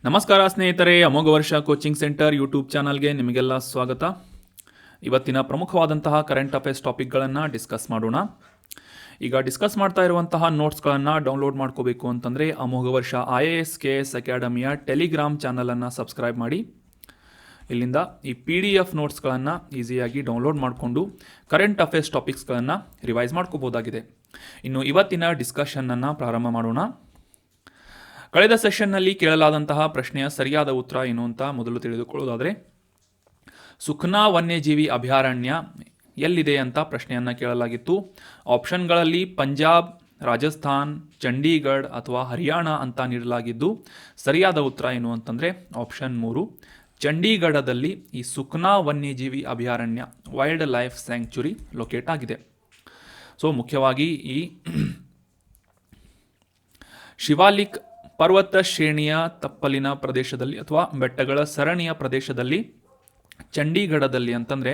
ನಮಸ್ಕಾರ ಸ್ನೇಹಿತರೆ, ಅಮೋಘ ವರ್ಷ ಕೋಚಿಂಗ್ ಸೆಂಟರ್ ಯೂಟ್ಯೂಬ್ ಚಾನಲ್ಗೆ ನಿಮಗೆಲ್ಲ ಸ್ವಾಗತ. ಇವತ್ತಿನ ಪ್ರಮುಖವಾದಂತಹ ಕರೆಂಟ್ ಅಫೇರ್ಸ್ ಟಾಪಿಕ್ಗಳನ್ನು ಡಿಸ್ಕಸ್ ಮಾಡೋಣ. ಈಗ ಡಿಸ್ಕಸ್ ಮಾಡ್ತಾ ಇರುವಂತಹ ನೋಟ್ಸ್ಗಳನ್ನು ಡೌನ್ಲೋಡ್ ಮಾಡ್ಕೋಬೇಕು ಅಂತಂದರೆ ಅಮೋಘ ವರ್ಷ IAS KS ಅಕಾಡೆಮಿಯ ಟೆಲಿಗ್ರಾಮ್ ಚಾನಲನ್ನು ಸಬ್ಸ್ಕ್ರೈಬ್ ಮಾಡಿ. ಇಲ್ಲಿಂದ ಈ PDF ನೋಟ್ಸ್ಗಳನ್ನು ಈಸಿಯಾಗಿ ಡೌನ್ಲೋಡ್ ಮಾಡಿಕೊಂಡು ಕರೆಂಟ್ ಅಫೇರ್ಸ್ ಟಾಪಿಕ್ಸ್ಗಳನ್ನು ರಿವೈಸ್ ಮಾಡ್ಕೋಬೋದಾಗಿದೆ. ಇನ್ನು ಇವತ್ತಿನ ಡಿಸ್ಕಷನ್ನನ್ನು ಪ್ರಾರಂಭ ಮಾಡೋಣ. ಕಳೆದ ಸೆಷನ್ನಲ್ಲಿ ಕೇಳಲಾದಂತಹ ಪ್ರಶ್ನೆಯ ಸರಿಯಾದ ಉತ್ತರ ಏನು ಅಂತ ಮೊದಲು ತಿಳಿದುಕೊಳ್ಳೋದಾದರೆ, ಸುಖ್ನಾ ವನ್ಯಜೀವಿ ಅಭಯಾರಣ್ಯ ಎಲ್ಲಿದೆ ಅಂತ ಪ್ರಶ್ನೆಯನ್ನು ಕೇಳಲಾಗಿತ್ತು. ಆಪ್ಷನ್ಗಳಲ್ಲಿ ಪಂಜಾಬ್, ರಾಜಸ್ಥಾನ್, ಚಂಡೀಗಢ ಅಥವಾ ಹರಿಯಾಣ ಅಂತ ನೀಡಲಾಗಿದ್ದು, ಸರಿಯಾದ ಉತ್ತರ ಏನು ಅಂತಂದರೆ ಆಪ್ಷನ್ 3 ಚಂಡೀಗಢದಲ್ಲಿ ಈ ಸುಖ್ನಾ ವನ್ಯಜೀವಿ ಅಭಯಾರಣ್ಯ ವೈಲ್ಡ್ ಲೈಫ್ ಸ್ಯಾಂಕ್ಚುರಿ ಲೊಕೇಟ್ ಆಗಿದೆ. ಸೊ ಮುಖ್ಯವಾಗಿ ಈ ಶಿವಾಲಿಕ್ ಪರ್ವತ ಶ್ರೇಣಿಯ ತಪ್ಪಲಿನ ಪ್ರದೇಶದಲ್ಲಿ ಅಥವಾ ಬೆಟ್ಟಗಳ ಸರಣಿಯ ಪ್ರದೇಶದಲ್ಲಿ ಚಂಡೀಗಢದಲ್ಲಿ ಅಂತಂದರೆ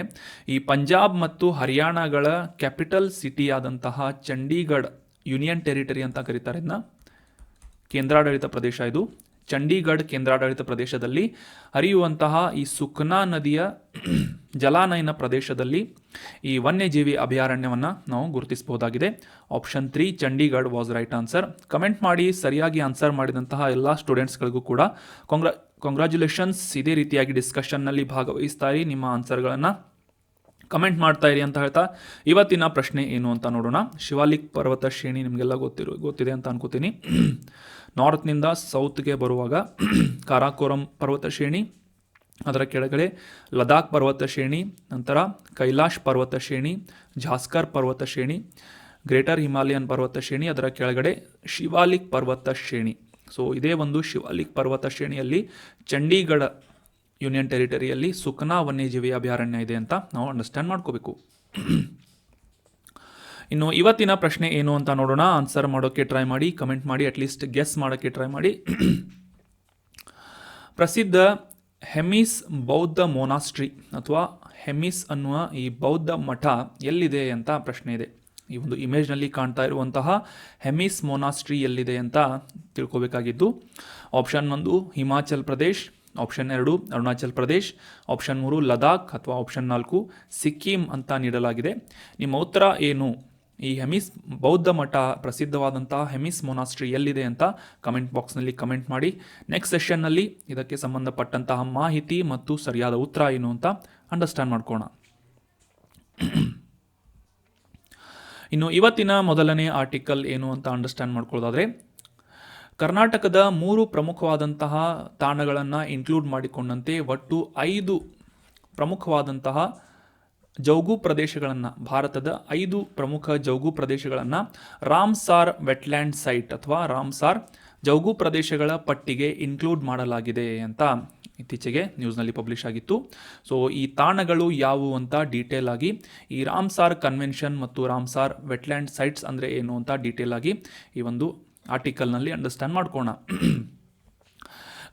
ಈ ಪಂಜಾಬ್ ಮತ್ತು ಹರಿಯಾಣಗಳ ಕ್ಯಾಪಿಟಲ್ ಸಿಟಿಯಾದಂತಹ ಚಂಡೀಗಢ ಯೂನಿಯನ್ ಟೆರಿಟರಿ ಅಂತ ಕರೀತಾರೆ. ಇದನ್ನ ಕೇಂದ್ರಾಡಳಿತ ಪ್ರದೇಶ. ಇದು ಚಂಡೀಗಢ ಕೇಂದ್ರಾಡಳಿತ ಪ್ರದೇಶದಲ್ಲಿ ಹರಿಯುವಂತಹ ಈ ಸುಖ್ನಾ ನದಿಯ ಜಲಾನಯನ ಪ್ರದೇಶದಲ್ಲಿ ಈ ವನ್ಯಜೀವಿ ಅಭಯಾರಣ್ಯವನ್ನು ನಾವು ಗುರುತಿಸಬಹುದಾಗಿದೆ. Option 3 Chandigarh was right answer. Comment ಮಾಡಿ ಸರಿಯಾಗಿ ಆನ್ಸರ್ ಮಾಡಿದಂತಹ ಎಲ್ಲ ಸ್ಟೂಡೆಂಟ್ಸ್ಗಳಿಗೂ ಕೂಡ ಕಾಂಗ್ರ್ಯಾಚುಲೇಷನ್ಸ್. ಇದೇ ರೀತಿಯಾಗಿ ಡಿಸ್ಕಷನ್ನಲ್ಲಿ ಭಾಗವಹಿಸ್ತಾ ಇರಿ, ನಿಮ್ಮ ಆನ್ಸರ್ಗಳನ್ನು ಕಮೆಂಟ್ ಮಾಡ್ತಾ ಇರಿ ಅಂತ ಹೇಳ್ತಾ ಇವತ್ತಿನ ಪ್ರಶ್ನೆ ಏನು ಅಂತ ನೋಡೋಣ. ಶಿವಾಲಿಕ್ ಪರ್ವತ ಶ್ರೇಣಿ ನಿಮಗೆಲ್ಲ ಗೊತ್ತಿದೆ ಅಂತ ಅನ್ಕೋತೀನಿ. ನಾರ್ತ್ನಿಂದ ಸೌತ್ಗೆ ಬರುವಾಗ ಕಾರಾಕೋರಂ ಪರ್ವತ ಶ್ರೇಣಿ, ಅದರ ಕೆಳಗಡೆ ಲದಾಖ್ ಪರ್ವತ ಶ್ರೇಣಿ, ನಂತರ ಕೈಲಾಶ್ ಪರ್ವತ ಶ್ರೇಣಿ, ಜಾಸ್ಕರ್ ಪರ್ವತ ಶ್ರೇಣಿ, ಗ್ರೇಟರ್ ಹಿಮಾಲಯನ್ ಪರ್ವತ ಶ್ರೇಣಿ, ಅದರ ಕೆಳಗಡೆ ಶಿವಾಲಿಕ್ ಪರ್ವತ ಶ್ರೇಣಿ. ಸೊ ಇದೇ ಒಂದು ಶಿವಾಲಿಕ್ ಪರ್ವತ ಶ್ರೇಣಿಯಲ್ಲಿ ಚಂಡೀಗಢ ಯೂನಿಯನ್ ಟೆರಿಟರಿಯಲ್ಲಿ ಸುಖ್ನಾ ವನ್ಯಜೀವಿ ಅಭಯಾರಣ್ಯ ಇದೆ ಅಂತ ನಾವು ಅಂಡರ್ಸ್ಟ್ಯಾಂಡ್ ಮಾಡ್ಕೋಬೇಕು. ಇನ್ನು ಇವತ್ತಿನ ಪ್ರಶ್ನೆ ಏನು ಅಂತ ನೋಡೋಣ. ಆನ್ಸರ್ ಮಾಡೋಕ್ಕೆ ಟ್ರೈ ಮಾಡಿ, ಕಮೆಂಟ್ ಮಾಡಿ, ಅಟ್ಲೀಸ್ಟ್ ಗೆಸ್ ಮಾಡೋಕ್ಕೆ ಟ್ರೈ ಮಾಡಿ. ಪ್ರಸಿದ್ಧ ಹೆಮಿಸ್ ಬೌದ್ಧ ಮೊನಾಸ್ಟ್ರಿ ಅಥವಾ ಹೆಮಿಸ್ ಅನ್ನುವ ಈ ಬೌದ್ಧ ಮಠ ಎಲ್ಲಿದೆ ಅಂತ ಪ್ರಶ್ನೆ ಇದೆ. ಈ ಒಂದು ಇಮೇಜ್ನಲ್ಲಿ ಕಾಣ್ತಾ ಇರುವಂತಹ ಹೆಮಿಸ್ ಮೊನಾಸ್ಟ್ರಿ ಎಲ್ಲಿದೆ ಅಂತ ತಿಳ್ಕೊಬೇಕಾಗಿದ್ದು, option 1 Himachal Pradesh, option 2 Arunachal Pradesh, option 3 Ladakh ಅಥವಾ ಆಪ್ಷನ್ 4 ಸಿಕ್ಕಿಂ ಅಂತ ನೀಡಲಾಗಿದೆ. ನಿಮ್ಮ ಉತ್ತರ ಏನು? ಈ ಹೆಮಿಸ್ ಬೌದ್ಧ ಮಠ ಪ್ರಸಿದ್ಧವಾದಂತಹ ಹೆಮಿಸ್ ಮೊನಾಸ್ಟ್ರಿ ಎಲ್ಲಿದೆ ಅಂತ ಕಮೆಂಟ್ ಬಾಕ್ಸ್ನಲ್ಲಿ ಕಮೆಂಟ್ ಮಾಡಿ. ನೆಕ್ಸ್ಟ್ ಸೆಷನ್ನಲ್ಲಿ ಇದಕ್ಕೆ ಸಂಬಂಧಪಟ್ಟಂತಹ ಮಾಹಿತಿ ಮತ್ತು ಸರಿಯಾದ ಉತ್ತರ ಏನು ಅಂತ ಅಂಡರ್ಸ್ಟ್ಯಾಂಡ್ ಮಾಡ್ಕೋಣ. ಇನ್ನು ಇವತ್ತಿನ ಮೊದಲನೇ ಆರ್ಟಿಕಲ್ ಏನು ಅಂತ ಅಂಡರ್ಸ್ಟ್ಯಾಂಡ್ ಮಾಡ್ಕೊಳ್ಳೋದಾದರೆ, ಕರ್ನಾಟಕದ 3 ಪ್ರಮುಖವಾದಂತಹ ತಾಣಗಳನ್ನು ಇನ್ಕ್ಲೂಡ್ ಮಾಡಿಕೊಂಡಂತೆ ಒಟ್ಟು 5 ಪ್ರಮುಖವಾದಂತಹ ಜೌಗು ಪ್ರದೇಶಗಳನ್ನು, ಭಾರತದ 5 ಪ್ರಮುಖ ಜೌಗು ಪ್ರದೇಶಗಳನ್ನು ರಾಮ್ಸಾರ್ ವೆಟ್ಲ್ಯಾಂಡ್ ಸೈಟ್ ಅಥವಾ ರಾಮ್ಸಾರ್ ಜೌಗು ಪ್ರದೇಶಗಳ ಪಟ್ಟಿಗೆ ಇನ್ಕ್ಲೂಡ್ ಮಾಡಲಾಗಿದೆ ಅಂತ ಇತ್ತೀಚೆಗೆ ನ್ಯೂಸ್ನಲ್ಲಿ ಪಬ್ಲಿಷ್ ಆಗಿತ್ತು. ಸೊ ಈ ತಾಣಗಳು ಯಾವುವು ಅಂತ ಡೀಟೇಲ್ ಆಗಿ ಈ ರಾಮ್ಸಾರ್ ಕನ್ವೆನ್ಷನ್ ಮತ್ತು ರಾಮ್ಸಾರ್ ವೆಟ್ಲ್ಯಾಂಡ್ ಸೈಟ್ಸ್ ಅಂದರೆ ಏನು ಅಂತ ಡೀಟೇಲ್ ಆಗಿ ಈ ಒಂದು ಆರ್ಟಿಕಲ್ನಲ್ಲಿ ಅಂಡರ್ಸ್ಟ್ಯಾಂಡ್ ಮಾಡ್ಕೋಣ.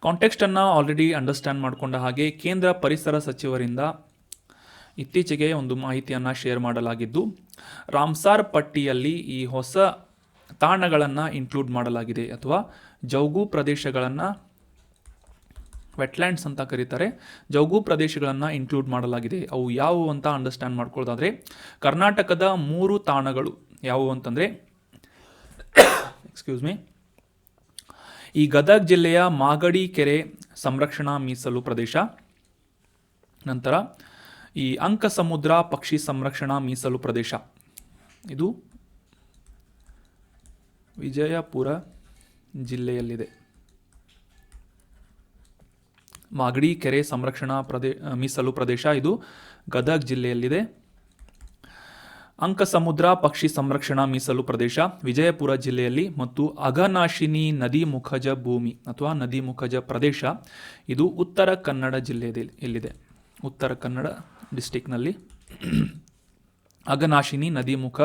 ಕಾಂಟೆಕ್ಸ್ಟನ್ನು ಆಲ್ರೆಡಿ ಅಂಡರ್ಸ್ಟ್ಯಾಂಡ್ ಮಾಡಿಕೊಂಡ ಹಾಗೆ ಕೇಂದ್ರ ಪರಿಸರ ಸಚಿವರಿಂದ ಇತ್ತೀಚೆಗೆ ಒಂದು ಮಾಹಿತಿಯನ್ನು ಶೇರ್ ಮಾಡಲಾಗಿದ್ದು, ರಾಮ್ಸಾರ್ ಪಟ್ಟಿಯಲ್ಲಿ ಈ ಹೊಸ ತಾಣಗಳನ್ನು ಇನ್ಕ್ಲೂಡ್ ಮಾಡಲಾಗಿದೆ ಅಥವಾ ಜೌಗು ಪ್ರದೇಶಗಳನ್ನು, ವೆಟ್ಲ್ಯಾಂಡ್ಸ್ ಅಂತ ಕರೀತಾರೆ, ಜೌಗು ಪ್ರದೇಶಗಳನ್ನು ಇನ್ಕ್ಲೂಡ್ ಮಾಡಲಾಗಿದೆ. ಅವು ಯಾವುವು ಅಂತ ಅಂಡರ್ಸ್ಟ್ಯಾಂಡ್ ಮಾಡ್ಕೊಳ್ಳೋದಾದರೆ, ಕರ್ನಾಟಕದ 3 ತಾಣಗಳು ಯಾವುವು ಅಂತಂದರೆ, ಈ ಗದಗ ಜಿಲ್ಲೆಯ ಮಾಗಡಿ ಕೆರೆ ಸಂರಕ್ಷಣಾ ಮೀಸಲು ಪ್ರದೇಶ, ನಂತರ ಈ ಅಂಕಸಮುದ್ರ ಪಕ್ಷಿ ಸಂರಕ್ಷಣಾ ಮೀಸಲು ಪ್ರದೇಶ, ಇದು ವಿಜಯಪುರ ಜಿಲ್ಲೆಯಲ್ಲಿದೆ. ಮಾಗಡಿ ಕೆರೆ ಸಂರಕ್ಷಣಾ ಮೀಸಲು ಪ್ರದೇಶ ಇದು ಗದಗ ಜಿಲ್ಲೆಯಲ್ಲಿದೆ. ಅಂಕಸಮುದ್ರ ಪಕ್ಷಿ ಸಂರಕ್ಷಣಾ ಮೀಸಲು ಪ್ರದೇಶ ವಿಜಯಪುರ ಜಿಲ್ಲೆಯಲ್ಲಿ, ಮತ್ತು ಅಘನಾಶಿನಿ ನದಿ ಮುಖಜ ಭೂಮಿ ಅಥವಾ ನದಿ ಮುಖಜ ಪ್ರದೇಶ ಇದು ಉತ್ತರ ಕನ್ನಡ ಜಿಲ್ಲೆಯಲ್ಲಿದೆ. ಉತ್ತರ ಕನ್ನಡ ಡಿಸ್ಟಿಕ್ನಲ್ಲಿ ಅಘನಾಶಿನಿ ನದಿ ಮುಖ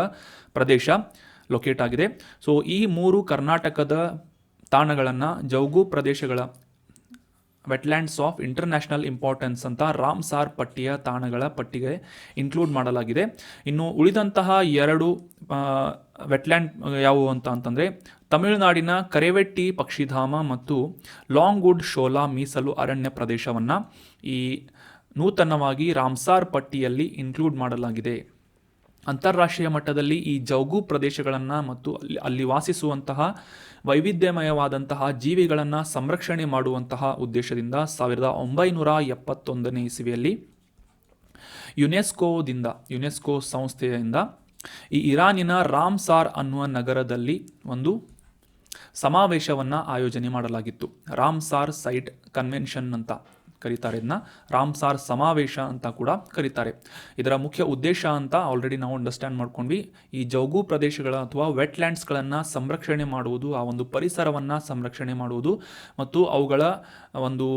ಪ್ರದೇಶ ಲೊಕೇಟ್ ಆಗಿದೆ. ಸೊ ಈ 3 ಕರ್ನಾಟಕದ ತಾಣಗಳನ್ನು ಜೌಗು ಪ್ರದೇಶಗಳ ವೆಟ್ಲ್ಯಾಂಡ್ಸ್ ಆಫ್ ಇಂಟರ್ನ್ಯಾಷನಲ್ ಇಂಪಾರ್ಟೆನ್ಸ್ ಅಂತ ರಾಮ್ಸಾರ್ ಪಟ್ಟಿಯ ತಾಣಗಳ ಪಟ್ಟಿಗೆ ಇನ್ಕ್ಲೂಡ್ ಮಾಡಲಾಗಿದೆ. ಇನ್ನು ಉಳಿದಂತಹ 2 ವೆಟ್ಲ್ಯಾಂಡ್ ಯಾವುವು ಅಂತಂದರೆ ತಮಿಳುನಾಡಿನ ಕರೆವೆಟ್ಟಿ ಪಕ್ಷಿಧಾಮ ಮತ್ತು ಲಾಂಗ್ವುಡ್ ಶೋಲಾ ಮೀಸಲು ಅರಣ್ಯ ಪ್ರದೇಶವನ್ನು ಈ ನೂತನವಾಗಿ ರಾಮ್ಸಾರ್ ಪಟ್ಟಿಯಲ್ಲಿ ಇನ್ಕ್ಲೂಡ್ ಮಾಡಲಾಗಿದೆ. ಅಂತಾರಾಷ್ಟ್ರೀಯ ಮಟ್ಟದಲ್ಲಿ ಈ ಜೌಗು ಪ್ರದೇಶಗಳನ್ನು ಮತ್ತು ಅಲ್ಲಿ ವಾಸಿಸುವಂತಹ ವೈವಿಧ್ಯಮಯವಾದಂತಹ ಜೀವಿಗಳನ್ನು ಸಂರಕ್ಷಣೆ ಮಾಡುವಂತಹ ಉದ್ದೇಶದಿಂದ 1971ನೇ ಇಸವಿಯಲ್ಲಿ ಯುನೆಸ್ಕೋ ಸಂಸ್ಥೆಯಿಂದ ಈ ಇರಾನಿನ ರಾಮ್ಸಾರ್ ಅನ್ನುವ ನಗರದಲ್ಲಿ ಒಂದು ಸಮಾವೇಶವನ್ನು ಆಯೋಜನೆ ಮಾಡಲಾಗಿತ್ತು. ರಾಮ್ಸಾರ್ ಸೈಟ್ ಕನ್ವೆನ್ಷನ್ ಅಂತ ಕರೀತಾರೆ, ಇದನ್ನ ರಾಮ್ಸಾರ್ ಸಮಾವೇಶ ಅಂತ ಕೂಡ ಕರೀತಾರೆ. ಇದರ ಮುಖ್ಯ ಉದ್ದೇಶ ಅಂತ ಆಲ್ರೆಡಿ ನಾವು ಅಂಡರ್ಸ್ಟ್ಯಾಂಡ್ ಮಾಡ್ಕೊಂಡ್ವಿ. ಈ ಜೌಗು ಪ್ರದೇಶಗಳ ಅಥವಾ ವೆಟ್ಲ್ಯಾಂಡ್ಸ್ಗಳನ್ನು ಸಂರಕ್ಷಣೆ ಮಾಡುವುದು, ಆ ಒಂದು ಪರಿಸರವನ್ನು ಸಂರಕ್ಷಣೆ ಮಾಡುವುದು ಮತ್ತು ಅವುಗಳ ಒಂದು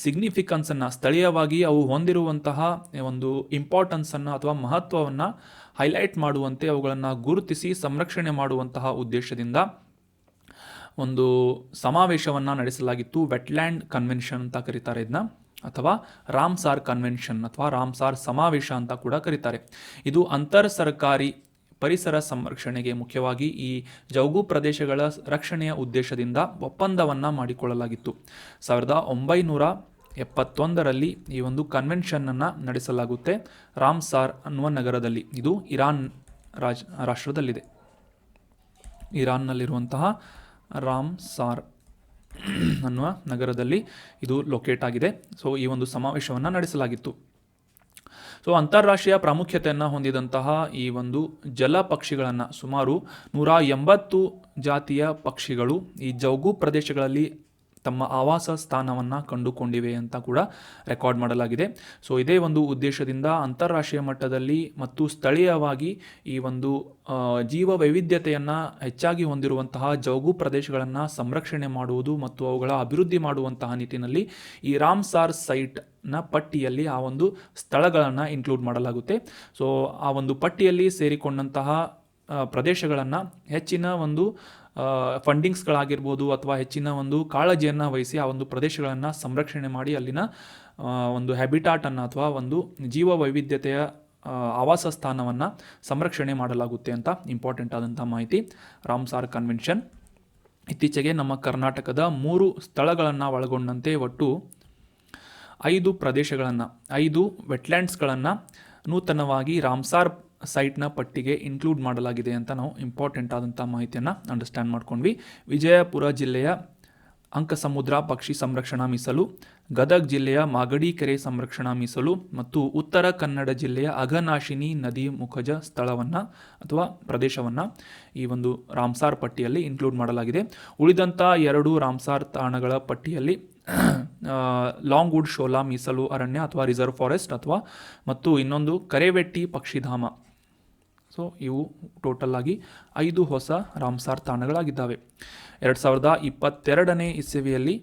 ಸಿಗ್ನಿಫಿಕೆನ್ಸನ್ನು, ಸ್ಥಳೀಯವಾಗಿ ಅವು ಹೊಂದಿರುವಂತಹ ಒಂದು ಇಂಪಾರ್ಟೆನ್ಸನ್ನು ಅಥವಾ ಮಹತ್ವವನ್ನು ಹೈಲೈಟ್ ಮಾಡುವಂತೆ ಅವುಗಳನ್ನು ಗುರುತಿಸಿ ಸಂರಕ್ಷಣೆ ಮಾಡುವಂತಹ ಉದ್ದೇಶದಿಂದ ಒಂದು ಸಮಾವೇಶವನ್ನು ನಡೆಸಲಾಗಿತ್ತು. ವೆಟ್ಲ್ಯಾಂಡ್ ಕನ್ವೆನ್ಷನ್ ಅಂತ ಕರೀತಾರೆ ಇದನ್ನ, ಅಥವಾ ರಾಮ್ಸಾರ್ ಕನ್ವೆನ್ಷನ್ ಅಥವಾ ರಾಮ್ಸಾರ್ ಸಮಾವೇಶ ಅಂತ ಕೂಡ ಕರೀತಾರೆ. ಇದು ಅಂತರ್ ಸರ್ಕಾರಿ ಪರಿಸರ ಸಂರಕ್ಷಣೆಗೆ, ಮುಖ್ಯವಾಗಿ ಈ ಜೌಗು ಪ್ರದೇಶಗಳ ರಕ್ಷಣೆಯ ಉದ್ದೇಶದಿಂದ ಒಪ್ಪಂದವನ್ನು ಮಾಡಿಕೊಳ್ಳಲಾಗಿತ್ತು. 1971ರಲ್ಲಿ ಈ ಒಂದು ಕನ್ವೆನ್ಷನ್ನನ್ನು ನಡೆಸಲಾಗುತ್ತೆ ರಾಮ್ಸಾರ್ ಅನ್ನುವ ನಗರದಲ್ಲಿ. ಇದು ಇರಾನ್ ರಾಷ್ಟ್ರದಲ್ಲಿದೆ. ಇರಾನ್ನಲ್ಲಿರುವಂತಹ ರಾಮ್ಸಾರ್ ಅನ್ನುವ ನಗರದಲ್ಲಿ ಇದು ಲೊಕೇಟ್ ಆಗಿದೆ. ಸೊ ಈ ಒಂದು ಸಮಾವೇಶವನ್ನು ನಡೆಸಲಾಗಿತ್ತು. ಸೊ ಅಂತಾರಾಷ್ಟ್ರೀಯ ಪ್ರಾಮುಖ್ಯತೆಯನ್ನು ಹೊಂದಿದಂತಹ ಈ ಒಂದು ಜಲ ಪಕ್ಷಿಗಳನ್ನು, ಸುಮಾರು 180 ಜಾತಿಯ ಪಕ್ಷಿಗಳು ಈ ಜೌಗು ಪ್ರದೇಶಗಳಲ್ಲಿ ತಮ್ಮ ಆವಾಸ ಸ್ಥಾನವನ್ನು ಕಂಡುಕೊಂಡಿವೆ ಅಂತ ಕೂಡ ರೆಕಾರ್ಡ್ ಮಾಡಲಾಗಿದೆ. ಸೊ ಇದೇ ಒಂದು ಉದ್ದೇಶದಿಂದ ಅಂತಾರಾಷ್ಟ್ರೀಯ ಮಟ್ಟದಲ್ಲಿ ಮತ್ತು ಸ್ಥಳೀಯವಾಗಿ ಈ ಒಂದು ಜೀವ ವೈವಿಧ್ಯತೆಯನ್ನು ಹೆಚ್ಚಾಗಿ ಹೊಂದಿರುವಂತಹ ಜೌಗು ಪ್ರದೇಶಗಳನ್ನು ಸಂರಕ್ಷಣೆ ಮಾಡುವುದು ಮತ್ತು ಅವುಗಳ ಅಭಿವೃದ್ಧಿ ಮಾಡುವಂತಹ ನಿಟ್ಟಿನಲ್ಲಿ ಈ ರಾಮ್ಸಾರ್ ಸೈಟ್ನ ಪಟ್ಟಿಯಲ್ಲಿ ಆ ಒಂದು ಸ್ಥಳಗಳನ್ನು ಇನ್ಕ್ಲೂಡ್ ಮಾಡಲಾಗುತ್ತೆ. ಸೊ ಆ ಒಂದು ಪಟ್ಟಿಯಲ್ಲಿ ಸೇರಿಕೊಂಡಂತಹ ಪ್ರದೇಶಗಳನ್ನು ಹೆಚ್ಚಿನ ಒಂದು ಫಂಡಿಂಗ್ಸ್ಗಳಾಗಿರ್ಬೋದು ಅಥವಾ ಹೆಚ್ಚಿನ ಒಂದು ಕಾಳಜಿಯನ್ನು ವಹಿಸಿ ಆ ಒಂದು ಪ್ರದೇಶಗಳನ್ನು ಸಂರಕ್ಷಣೆ ಮಾಡಿ ಅಲ್ಲಿನ ಒಂದು ಹ್ಯಾಬಿಟಾಟನ್ನು ಅಥವಾ ಒಂದು ಜೀವ ವೈವಿಧ್ಯತೆಯ ಆವಾಸ ಸ್ಥಾನವನ್ನು ಸಂರಕ್ಷಣೆ ಮಾಡಲಾಗುತ್ತೆ ಅಂತ ಇಂಪಾರ್ಟೆಂಟ್ ಆದಂಥ ಮಾಹಿತಿ. ರಾಮ್ಸಾರ್ ಕನ್ವೆನ್ಷನ್ ಇತ್ತೀಚೆಗೆ ನಮ್ಮ ಕರ್ನಾಟಕದ 3 ಸ್ಥಳಗಳನ್ನು ಒಳಗೊಂಡಂತೆ ಒಟ್ಟು 5 ಪ್ರದೇಶಗಳನ್ನು, 5 ವೆಟ್ಲ್ಯಾಂಡ್ಸ್ಗಳನ್ನು ನೂತನವಾಗಿ ರಾಮ್ಸಾರ್ ಸೈಟ್ನ ಪಟ್ಟಿಗೆ ಇನ್ಕ್ಲೂಡ್ ಮಾಡಲಾಗಿದೆ ಅಂತ ನಾವು ಇಂಪಾರ್ಟೆಂಟ್ ಆದಂಥ ಮಾಹಿತಿಯನ್ನು ಅಂಡರ್ಸ್ಟ್ಯಾಂಡ್ ಮಾಡ್ಕೊಂಡ್ವಿ. ವಿಜಯಪುರ ಜಿಲ್ಲೆಯ ಅಂಕಸಮುದ್ರ ಪಕ್ಷಿ ಸಂರಕ್ಷಣಾ ಮೀಸಲು, ಗದಗ ಜಿಲ್ಲೆಯ ಮಾಗಡಿ ಕೆರೆ ಸಂರಕ್ಷಣಾ ಮೀಸಲು ಮತ್ತು ಉತ್ತರ ಕನ್ನಡ ಜಿಲ್ಲೆಯ ಅಘನಾಶಿನಿ ನದಿ ಮುಖಜ ಸ್ಥಳವನ್ನು ಅಥವಾ ಪ್ರದೇಶವನ್ನು ಈ ಒಂದು ರಾಮ್ಸಾರ್ ಪಟ್ಟಿಯಲ್ಲಿ ಇನ್ಕ್ಲೂಡ್ ಮಾಡಲಾಗಿದೆ. ಉಳಿದಂಥ 2 ರಾಮ್ಸಾರ್ ತಾಣಗಳ ಪಟ್ಟಿಯಲ್ಲಿ ಲಾಂಗ್ವುಡ್ ಶೋಲಾ ಮೀಸಲು ಅರಣ್ಯ ಅಥವಾ ರಿಸರ್ವ್ ಫಾರೆಸ್ಟ್ ಮತ್ತು ಇನ್ನೊಂದು ಕರೆವೆಟ್ಟಿ ಪಕ್ಷಿಧಾಮ. ಸೊ ಇವು ಟೋಟಲ್ ಆಗಿ 5 ಹೊಸ ರಾಮ್ಸಾರ್ ತಾಣಗಳಾಗಿದ್ದಾವೆ. 2022ನೇ ಇಸವಿಯಲ್ಲಿ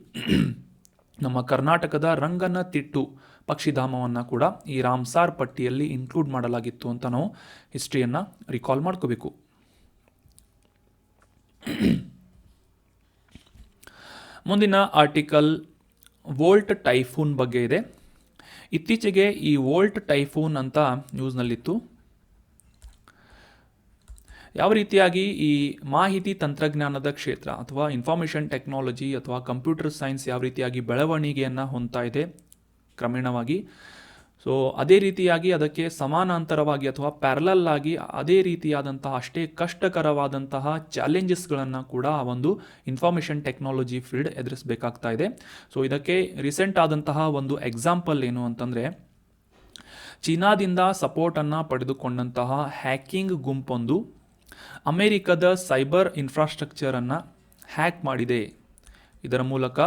ನಮ್ಮ ಕರ್ನಾಟಕದ ರಂಗನತಿಟ್ಟು ಪಕ್ಷಿಧಾಮವನ್ನು ಕೂಡ ಈ ರಾಮ್ಸಾರ್ ಪಟ್ಟಿಯಲ್ಲಿ ಇನ್ಕ್ಲೂಡ್ ಮಾಡಲಾಗಿತ್ತು ಅಂತ ನಾವು ಹಿಸ್ಟ್ರಿಯನ್ನು ರಿಕಾಲ್ ಮಾಡ್ಕೋಬೇಕು. ಮುಂದಿನ ಆರ್ಟಿಕಲ್ ವೋಲ್ಟ್ ಟೈಫೂನ್ ಬಗ್ಗೆ ಇದೆ. ಇತ್ತೀಚೆಗೆ ಈ ವೋಲ್ಟ್ ಟೈಫೂನ್ ಅಂತ ನ್ಯೂಸ್ನಲ್ಲಿತ್ತು. ಯಾವ ರೀತಿಯಾಗಿ ಈ ಮಾಹಿತಿ ತಂತ್ರಜ್ಞಾನದ ಕ್ಷೇತ್ರ ಅಥವಾ ಇನ್ಫಾರ್ಮೇಷನ್ ಟೆಕ್ನಾಲಜಿ ಅಥವಾ ಕಂಪ್ಯೂಟರ್ ಸೈನ್ಸ್ ಯಾವ ರೀತಿಯಾಗಿ ಬೆಳವಣಿಗೆಯನ್ನು ಹೊಂದ್ತಾ ಇದೆ ಕ್ರಮೇಣವಾಗಿ, ಸೊ ಅದೇ ರೀತಿಯಾಗಿ ಅದಕ್ಕೆ ಸಮಾನಾಂತರವಾಗಿ ಅಥವಾ ಪ್ಯಾರಲಲ್ ಆಗಿ ಅದೇ ರೀತಿಯಾದಂತಹ ಅಷ್ಟೇ ಕಷ್ಟಕರವಾದಂತಹ ಚಾಲೆಂಜಸ್ಗಳನ್ನು ಕೂಡ ಆ ಒಂದು ಇನ್ಫಾರ್ಮೇಷನ್ ಟೆಕ್ನಾಲಜಿ ಫೀಲ್ಡ್ ಎದುರಿಸಬೇಕಾಗ್ತಾ ಇದೆ. ಸೊ ಇದಕ್ಕೆ ರೀಸೆಂಟ್ ಆದಂತಹ ಒಂದು ಎಕ್ಸಾಂಪಲ್ ಏನು ಅಂತಂದರೆ, ಚೀನಾದಿಂದ ಸಪೋರ್ಟನ್ನು ಪಡೆದುಕೊಂಡಂತಹ ಹ್ಯಾಕಿಂಗ್ ಗುಂಪೊಂದು ಅಮೆರಿಕದ ಸೈಬರ್ ಇನ್ಫ್ರಾಸ್ಟ್ರಕ್ಚರನ್ನು ಹ್ಯಾಕ್ ಮಾಡಿದೆ. ಇದರ ಮೂಲಕ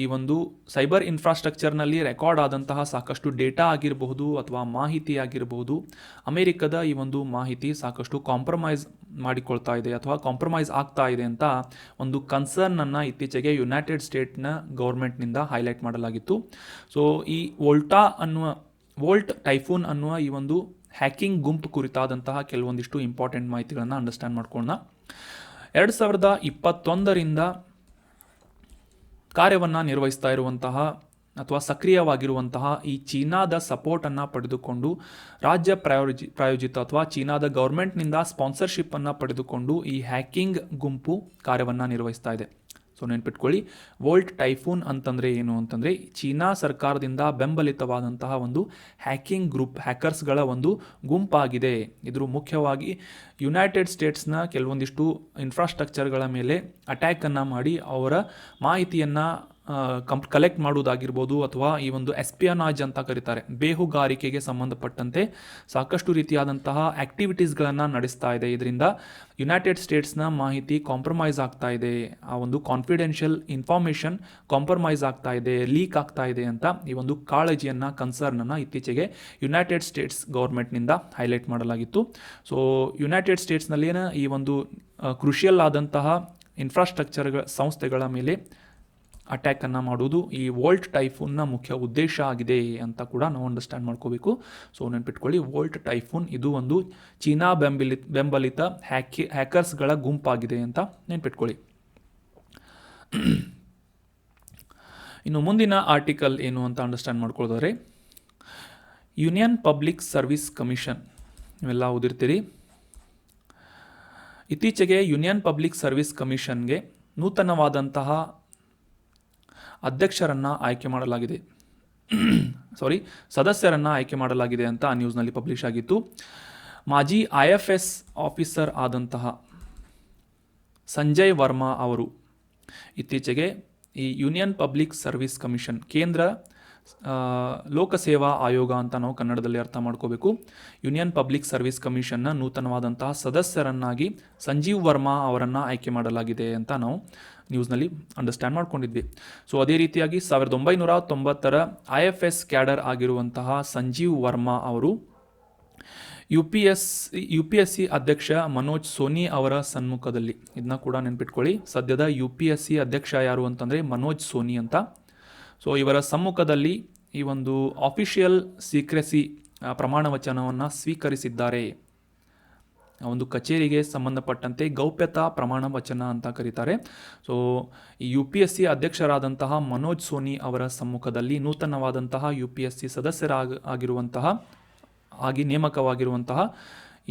ಈ ಒಂದು ಸೈಬರ್ ಇನ್ಫ್ರಾಸ್ಟ್ರಕ್ಚರ್ನಲ್ಲಿ ರೆಕಾರ್ಡ್ ಆದಂತಹ ಸಾಕಷ್ಟು ಡೇಟಾ ಆಗಿರಬಹುದು ಅಥವಾ ಮಾಹಿತಿ ಆಗಿರಬಹುದು, ಅಮೆರಿಕದ ಈ ಒಂದು ಮಾಹಿತಿ ಸಾಕಷ್ಟು ಕಾಂಪ್ರಮೈಸ್ ಮಾಡಿಕೊಳ್ತಾ ಇದೆ ಅಥವಾ ಕಾಂಪ್ರಮೈಸ್ ಆಗ್ತಾ ಇದೆ ಅಂತ ಒಂದು ಕನ್ಸರ್ನನ್ನು ಇತ್ತೀಚೆಗೆ ಯುನೈಟೆಡ್ ಸ್ಟೇಟ್ನ ಗೌರ್ಮೆಂಟ್ನಿಂದ ಹೈಲೈಟ್ ಮಾಡಲಾಗಿತ್ತು. ಸೊ ಈ ವೋಲ್ಟ್ ಟೈಫೂನ್ ಅನ್ನುವ ಈ ಒಂದು ಹ್ಯಾಕಿಂಗ್ ಗುಂಪು ಕುರಿತಾದಂತಹ ಕೆಲವೊಂದಿಷ್ಟು ಇಂಪಾರ್ಟೆಂಟ್ ಮಾಹಿತಿಗಳನ್ನು ಅಂಡರ್ಸ್ಟ್ಯಾಂಡ್ ಮಾಡ್ಕೊಳ್ಳೋಣ. 2021ರಿಂದ ಕಾರ್ಯವನ್ನು ನಿರ್ವಹಿಸ್ತಾ ಇರುವಂತಹ ಅಥವಾ ಸಕ್ರಿಯವಾಗಿರುವಂತಹ ಈ ಚೀನಾದ ಸಪೋರ್ಟನ್ನು ಪಡೆದುಕೊಂಡು ರಾಜ್ಯ ಪ್ರಾಯೋಜಿತ ಅಥವಾ ಚೀನಾದ ಗೌರ್ಮೆಂಟ್ನಿಂದ ಸ್ಪಾನ್ಸರ್ಶಿಪ್ಪನ್ನು ಪಡೆದುಕೊಂಡು ಈ ಹ್ಯಾಕಿಂಗ್ ಗುಂಪು ಕಾರ್ಯವನ್ನು ನಿರ್ವಹಿಸ್ತಾ ಇದೆ. ಸೊ ನೆನ್ಪಿಟ್ಕೊಳ್ಳಿ, ವೋಲ್ಟ್ ಟೈಫೂನ್ ಅಂತಂದರೆ ಏನು ಅಂತಂದರೆ ಚೀನಾ ಸರ್ಕಾರದಿಂದ ಬೆಂಬಲಿತವಾದಂತಹ ಒಂದು ಹ್ಯಾಕಿಂಗ್ ಗ್ರೂಪ್, ಹ್ಯಾಕರ್ಸ್ಗಳ ಒಂದು ಗುಂಪಾಗಿದೆ. ಇದ್ರ ಮುಖ್ಯವಾಗಿ ಯುನೈಟೆಡ್ ಸ್ಟೇಟ್ಸ್ನ ಕೆಲವೊಂದಿಷ್ಟು ಇನ್ಫ್ರಾಸ್ಟ್ರಕ್ಚರ್ಗಳ ಮೇಲೆ ಅಟ್ಯಾಕನ್ನು ಮಾಡಿ ಅವರ ಮಾಹಿತಿಯನ್ನು ಕಲೆಕ್ಟ್ ಮಾಡುವುದಾಗಿರ್ಬೋದು, ಅಥವಾ ಈ ಒಂದು ಎಸ್ಪಿಯನಾಜ್ ಅಂತ ಕರೀತಾರೆ, ಬೇಹುಗಾರಿಕೆಗೆ ಸಂಬಂಧಪಟ್ಟಂತೆ ಸಾಕಷ್ಟು ರೀತಿಯಾದಂತಹ ಆ್ಯಕ್ಟಿವಿಟೀಸ್ಗಳನ್ನು ನಡೆಸ್ತಾ ಇದೆ. ಇದರಿಂದ ಯುನೈಟೆಡ್ ಸ್ಟೇಟ್ಸ್ನ ಮಾಹಿತಿ ಕಾಂಪ್ರಮೈಸ್ ಆಗ್ತಾ ಇದೆ, ಆ ಒಂದು ಕಾನ್ಫಿಡೆನ್ಷಿಯಲ್ ಇನ್ಫಾರ್ಮೇಷನ್ ಕಾಂಪ್ರಮೈಸ್ ಆಗ್ತಾ ಇದೆ, ಲೀಕ್ ಆಗ್ತಾ ಇದೆ ಅಂತ ಈ ಒಂದು ಕಾಳಜಿಯನ್ನು, ಕನ್ಸರ್ನನ್ನು ಇತ್ತೀಚೆಗೆ ಯುನೈಟೆಡ್ ಸ್ಟೇಟ್ಸ್ ಗೌರ್ಮೆಂಟ್ನಿಂದ ಹೈಲೈಟ್ ಮಾಡಲಾಗಿತ್ತು. ಸೊ ಯುನೈಟೆಡ್ ಸ್ಟೇಟ್ಸ್ನಲ್ಲಿನ ಈ ಒಂದು ಕ್ರುಷಿಯಲ್ ಆದಂತಹ ಇನ್ಫ್ರಾಸ್ಟ್ರಕ್ಚರ್ಗಳ ಸಂಸ್ಥೆಗಳ ಮೇಲೆ ಅಟ್ಯಾಕನ್ನು ಮಾಡುವುದು ಈ ವೋಲ್ಟ್ ಟೈಫೂನ್ನ ಮುಖ್ಯ ಉದ್ದೇಶ ಆಗಿದೆ ಅಂತ ಕೂಡ ನಾವು ಅಂಡರ್ಸ್ಟ್ಯಾಂಡ್ ಮಾಡ್ಕೋಬೇಕು. ಸೊ ನೆನ್ಪಿಟ್ಕೊಳ್ಳಿ, ವೋಲ್ಟ್ ಟೈಫೂನ್ ಇದು ಒಂದು ಚೀನಾ ಬೆಂಬಲಿತ ಹ್ಯಾಕರ್ಸ್ಗಳ ಗುಂಪಾಗಿದೆ ಅಂತ ನೆನ್ಪಿಟ್ಕೊಳ್ಳಿ. ಇನ್ನು ಮುಂದಿನ ಆರ್ಟಿಕಲ್ ಏನು ಅಂತ ಅಂಡರ್ಸ್ಟ್ಯಾಂಡ್ ಮಾಡ್ಕೊಳ್ಳೋದಾದ್ರೆ, ಯೂನಿಯನ್ ಪಬ್ಲಿಕ್ ಸರ್ವಿಸ್ ಕಮಿಷನ್, ಇವೆಲ್ಲ ಓದಿರ್ತೀರಿ. ಇತ್ತೀಚೆಗೆ ಯೂನಿಯನ್ ಪಬ್ಲಿಕ್ ಸರ್ವಿಸ್ ಕಮಿಷನ್ಗೆ ನೂತನವಾದಂತಹ ಅಧ್ಯಕ್ಷರನ್ನು ಆಯ್ಕೆ ಮಾಡಲಾಗಿದೆ, ಸದಸ್ಯರನ್ನು ಆಯ್ಕೆ ಮಾಡಲಾಗಿದೆ ಅಂತ ನ್ಯೂಸ್ನಲ್ಲಿ ಪಬ್ಲಿಷ್ ಆಗಿತ್ತು. ಮಾಜಿ IFS ಆಫೀಸರ್ ಆದಂತಹ ಸಂಜಯ್ ವರ್ಮಾ ಅವರು ಇತ್ತೀಚೆಗೆ ಈ ಯೂನಿಯನ್ ಪಬ್ಲಿಕ್ ಸರ್ವಿಸ್ ಕಮಿಷನ್, ಕೇಂದ್ರ ಲೋಕಸೇವಾ ಆಯೋಗ ಅಂತ ನಾವು ಕನ್ನಡದಲ್ಲಿ ಅರ್ಥ ಮಾಡ್ಕೋಬೇಕು, ಯೂನಿಯನ್ ಪಬ್ಲಿಕ್ ಸರ್ವಿಸ್ ಕಮಿಷನ್ನ ನೂತನವಾದಂತಹ ಸದಸ್ಯರನ್ನಾಗಿ ಸಂಜೀವ್ ವರ್ಮಾ ಅವರನ್ನು ಆಯ್ಕೆ ಮಾಡಲಾಗಿದೆ ಅಂತ ನಾವು ನ್ಯೂಸ್ನಲ್ಲಿ ಅಂಡರ್ಸ್ಟ್ಯಾಂಡ್ ಮಾಡ್ಕೊಂಡಿದ್ವಿ. ಸೊ ಅದೇ ರೀತಿಯಾಗಿ 1990ರ IFS ಕ್ಯಾಡರ್ ಆಗಿರುವಂತಹ ಸಂಜೀವ್ ವರ್ಮಾ ಅವರು UPSC ಅಧ್ಯಕ್ಷ ಮನೋಜ್ ಸೋನಿ ಅವರ ಸಮ್ಮುಖದಲ್ಲಿ, ಇದನ್ನ ಕೂಡ ನೆನ್ಪಿಟ್ಕೊಳ್ಳಿ, ಸದ್ಯದ UPSC ಅಧ್ಯಕ್ಷ ಯಾರು ಅಂತಂದರೆ ಮನೋಜ್ ಸೋನಿ ಅಂತ. ಸೊ ಇವರ ಸಮ್ಮುಖದಲ್ಲಿ ಈ ಒಂದು ಆಫಿಷಿಯಲ್ ಸೀಕ್ರೆಸಿ ಪ್ರಮಾಣ ವಚನವನ್ನು ಸ್ವೀಕರಿಸಿದ್ದಾರೆ. ಒಂದು ಕಚೇರಿಗೆ ಸಂಬಂಧಪಟ್ಟಂತೆ ಗೌಪ್ಯತಾ ಪ್ರಮಾಣ ವಚನ ಅಂತ ಕರೀತಾರೆ. ಸೊ ಈ UPSC ಅಧ್ಯಕ್ಷರಾದಂತಹ ಮನೋಜ್ ಸೋನಿ ಅವರ ಸಮ್ಮುಖದಲ್ಲಿ ನೂತನವಾದಂತಹ UPSC ಸದಸ್ಯರಾಗಿರುವಂತಹ ನೇಮಕವಾಗಿರುವಂತಹ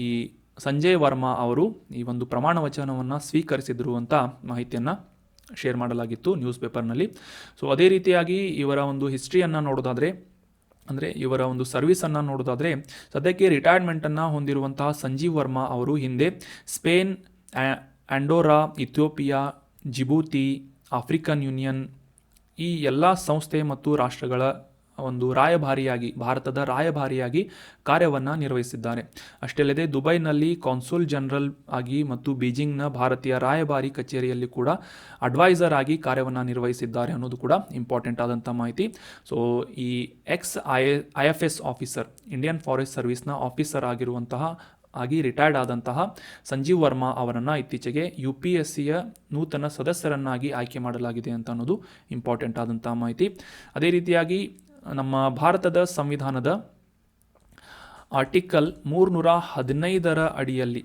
ಈ ಸಂಜಯ್ ವರ್ಮಾ ಅವರು ಈ ಒಂದು ಪ್ರಮಾಣ ವಚನವನ್ನು ಸ್ವೀಕರಿಸಿದ್ರು ಅಂತ ಮಾಹಿತಿಯನ್ನು ಶೇರ್ ಮಾಡಲಾಗಿತ್ತು ನ್ಯೂಸ್ ಪೇಪರ್ನಲ್ಲಿ. ಸೊ ಅದೇ ರೀತಿಯಾಗಿ ಇವರ ಒಂದು ಹಿಸ್ಟ್ರಿಯನ್ನು ನೋಡೋದಾದರೆ, ಅಂದರೆ ಇವರ ಒಂದು ಸರ್ವಿಸನ್ನು ನೋಡೋದಾದರೆ, ಸದ್ಯಕ್ಕೆ ರಿಟೈರ್ಮೆಂಟನ್ನು ಹೊಂದಿರುವಂತಹ ಸಂಜೀವ್ ವರ್ಮಾ ಅವರು ಹಿಂದೆ ಸ್ಪೇನ್, ಆಂಡೋರಾ, ಇಥಿಯೋಪಿಯಾ, ಜಿಬೂತಿ, ಆಫ್ರಿಕನ್ ಯೂನಿಯನ್ ಈ ಎಲ್ಲ ಸಂಸ್ಥೆ ಮತ್ತು ರಾಷ್ಟ್ರಗಳ ಒಂದು ರಾಯಭಾರಿಯಾಗಿ, ಭಾರತದ ರಾಯಭಾರಿಯಾಗಿ ಕಾರ್ಯವನ್ನು ನಿರ್ವಹಿಸಿದ್ದಾರೆ. ಅಷ್ಟೇ ಅಲ್ಲದೆ ದುಬೈನಲ್ಲಿ ಕಾನ್ಸುಲ್ ಜನರಲ್ ಆಗಿ ಮತ್ತು ಬೀಜಿಂಗ್ನ ಭಾರತೀಯ ರಾಯಭಾರಿ ಕಚೇರಿಯಲ್ಲಿ ಕೂಡ ಅಡ್ವೈಸರ್ ಆಗಿ ಕಾರ್ಯವನ್ನು ನಿರ್ವಹಿಸಿದ್ದಾರೆ ಅನ್ನೋದು ಕೂಡ ಇಂಪಾರ್ಟೆಂಟ್ ಆದಂಥ ಮಾಹಿತಿ. ಸೊ ಈ IFS ಆಫೀಸರ್, ಇಂಡಿಯನ್ ಫಾರೆಸ್ಟ್ ಸರ್ವಿಸ್ನ ಆಫೀಸರ್ ಆಗಿ ರಿಟೈರ್ಡ್ ಆದಂತಹ ಸಂಜೀವ್ ವರ್ಮಾ ಅವರನ್ನು ಇತ್ತೀಚೆಗೆ UPSCಯ ನೂತನ ಸದಸ್ಯರನ್ನಾಗಿ ಆಯ್ಕೆ ಮಾಡಲಾಗಿದೆ ಅಂತ ಅನ್ನೋದು ಇಂಪಾರ್ಟೆಂಟ್ ಆದಂಥ ಮಾಹಿತಿ. ಅದೇ ರೀತಿಯಾಗಿ ನಮ್ಮ ಭಾರತದ ಸಂವಿಧಾನದ ಆರ್ಟಿಕಲ್ 315ರ ಅಡಿಯಲ್ಲಿ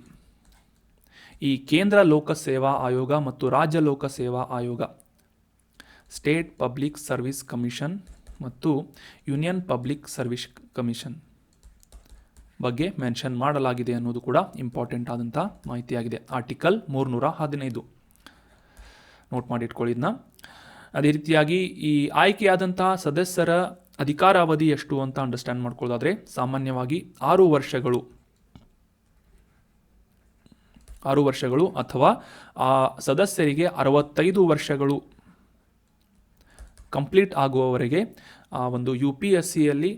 ಈ ಕೇಂದ್ರ ಲೋಕಸೇವಾ ಆಯೋಗ ಮತ್ತು ರಾಜ್ಯ ಲೋಕಸೇವಾ ಆಯೋಗ, ಸ್ಟೇಟ್ ಪಬ್ಲಿಕ್ ಸರ್ವಿಸ್ ಕಮಿಷನ್ ಮತ್ತು ಯೂನಿಯನ್ ಪಬ್ಲಿಕ್ ಸರ್ವಿಸ್ ಕಮಿಷನ್ ಬಗ್ಗೆ ಮೆನ್ಷನ್ ಮಾಡಲಾಗಿದೆ ಅನ್ನೋದು ಕೂಡ ಇಂಪಾರ್ಟೆಂಟ್ ಆದಂಥ ಮಾಹಿತಿಯಾಗಿದೆ. ಆರ್ಟಿಕಲ್ 315 ನೋಟ್ ಮಾಡಿ ಇಟ್ಕೊಳ್ಳಿದ್ನ. ಅದೇ ರೀತಿಯಾಗಿ ಈ ಆಯ್ಕೆಯಾದಂತಹ ಸದಸ್ಯರ ಅಧಿಕಾರಾವಧಿ ಎಷ್ಟು ಅಂತ ಅಂಡರ್ಸ್ಟ್ಯಾಂಡ್ ಮಾಡ್ಕೊಳ್ಳೋದಾದರೆ, ಸಾಮಾನ್ಯವಾಗಿ 6 ವರ್ಷಗಳು ಅಥವಾ ಆ ಸದಸ್ಯರಿಗೆ 65 ವರ್ಷಗಳು ಕಂಪ್ಲೀಟ್ ಆಗುವವರೆಗೆ ಆ ಒಂದು UPSCಯಲ್ಲಿ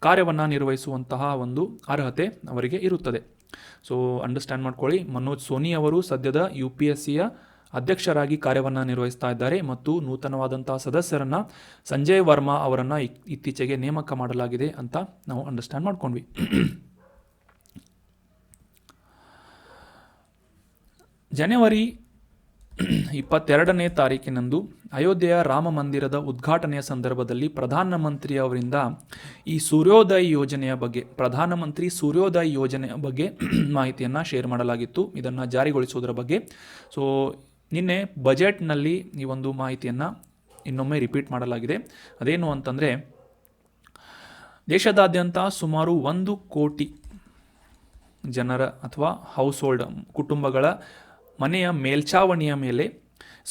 ಕಾರ್ಯವನ್ನು ನಿರ್ವಹಿಸುವಂತಹ ಒಂದು ಅರ್ಹತೆ ಅವರಿಗೆ ಇರುತ್ತದೆ. ಸೊ ಅಂಡರ್ಸ್ಟ್ಯಾಂಡ್ ಮಾಡ್ಕೊಳ್ಳಿ, ಮನೋಜ್ ಸೋನಿ ಅವರು ಸದ್ಯದ UPSCಯ ಅಧ್ಯಕ್ಷರಾಗಿ ಕಾರ್ಯವನ್ನು ನಿರ್ವಹಿಸ್ತಾ ಇದ್ದಾರೆ ಮತ್ತು ನೂತನವಾದಂತಹ ಸದಸ್ಯರನ್ನು ಸಂಜಯ್ ವರ್ಮಾ ಅವರನ್ನು ಇತ್ತೀಚೆಗೆ ನೇಮಕ ಮಾಡಲಾಗಿದೆ ಅಂತ ನಾವು ಅಂಡರ್ಸ್ಟ್ಯಾಂಡ್ ಮಾಡ್ಕೊಂಡ್ವಿ. ಜನವರಿ 22ನೇ ತಾರೀಕಿನಂದು ಅಯೋಧ್ಯೆಯ ರಾಮ ಮಂದಿರದ ಉದ್ಘಾಟನೆಯ ಸಂದರ್ಭದಲ್ಲಿ ಪ್ರಧಾನಮಂತ್ರಿ ಅವರಿಂದ ಈ ಪ್ರಧಾನಮಂತ್ರಿ ಸೂರ್ಯೋದಯ ಯೋಜನೆಯ ಬಗ್ಗೆ ಮಾಹಿತಿಯನ್ನು ಶೇರ್ ಮಾಡಲಾಗಿತ್ತು, ಇದನ್ನು ಜಾರಿಗೊಳಿಸುವುದರ ಬಗ್ಗೆ. ಸೊ ನಿನ್ನೆ ಬಜೆಟ್ನಲ್ಲಿ ಈ ಒಂದು ಮಾಹಿತಿಯನ್ನು ಇನ್ನೊಮ್ಮೆ ರಿಪೀಟ್ ಮಾಡಲಾಗಿದೆ. ಅದೇನು ಅಂತಂದರೆ, ದೇಶದಾದ್ಯಂತ ಸುಮಾರು 1 ಕೋಟಿ ಜನರ ಅಥವಾ ಹೌಸ್ ಹೋಲ್ಡ್ ಕುಟುಂಬಗಳ ಮನೆಯ ಮೇಲ್ಛಾವಣಿಯ ಮೇಲೆ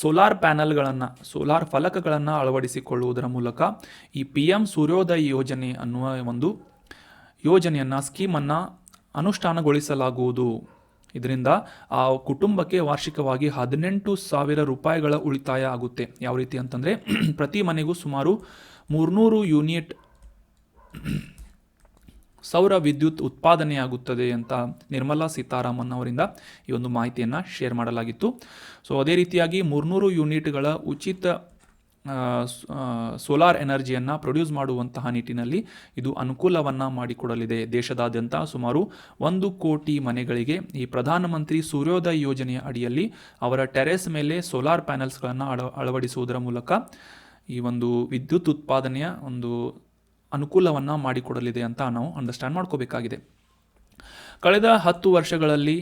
ಸೋಲಾರ್ ಪ್ಯಾನಲ್ಗಳನ್ನು, ಸೋಲಾರ್ ಫಲಕಗಳನ್ನು ಅಳವಡಿಸಿಕೊಳ್ಳುವುದರ ಮೂಲಕ ಈ PM ಸೂರ್ಯೋದಯ ಯೋಜನೆ ಅನ್ನುವ ಒಂದು ಯೋಜನೆಯನ್ನು, ಸ್ಕೀಮನ್ನು ಅನುಷ್ಠಾನಗೊಳಿಸಲಾಗುವುದು. ಇದರಿಂದ ಆ ಕುಟುಂಬಕ್ಕೆ ವಾರ್ಷಿಕವಾಗಿ 18,000 ರೂಪಾಯಿಗಳ ಉಳಿತಾಯ ಆಗುತ್ತೆ. ಯಾವ ರೀತಿ ಅಂತಂದರೆ, ಪ್ರತಿ ಮನೆಗೂ ಸುಮಾರು 300 ಯೂನಿಟ್ ಸೌರ ವಿದ್ಯುತ್ ಉತ್ಪಾದನೆಯಾಗುತ್ತದೆ ಅಂತ ನಿರ್ಮಲಾ ಸೀತಾರಾಮನ್ ಅವರಿಂದ ಈ ಒಂದು ಮಾಹಿತಿಯನ್ನು ಶೇರ್ ಮಾಡಲಾಗಿತ್ತು. ಸೊ ಅದೇ ರೀತಿಯಾಗಿ 300 ಯೂನಿಟ್ಗಳ ಉಚಿತ ಸೋಲಾರ್ ಎನರ್ಜಿಯನ್ನು ಪ್ರೊಡ್ಯೂಸ್ ಮಾಡುವಂತಹ ನಿಟ್ಟಿನಲ್ಲಿ ಇದು ಅನುಕೂಲವನ್ನು ಮಾಡಿಕೊಡಲಿದೆ. ದೇಶದಾದ್ಯಂತ ಸುಮಾರು 1 ಕೋಟಿ ಮನೆಗಳಿಗೆ ಈ ಪ್ರಧಾನಮಂತ್ರಿ ಸೂರ್ಯೋದಯ ಯೋಜನೆಯ ಅಡಿಯಲ್ಲಿ ಅವರ ಟೆರೆಸ್ ಮೇಲೆ ಸೋಲಾರ್ ಪ್ಯಾನಲ್ಸ್ಗಳನ್ನು ಅಳವಡಿಸುವುದರ ಮೂಲಕ ಈ ಒಂದು ವಿದ್ಯುತ್ ಉತ್ಪಾದನೆಯ ಒಂದು ಅನುಕೂಲವನ್ನು ಮಾಡಿಕೊಡಲಿದೆ ಅಂತ ನಾವು ಅಂಡರ್ಸ್ಟ್ಯಾಂಡ್ ಮಾಡ್ಕೋಬೇಕಾಗಿದೆ. ಕಳೆದ 10 ವರ್ಷಗಳಲ್ಲಿ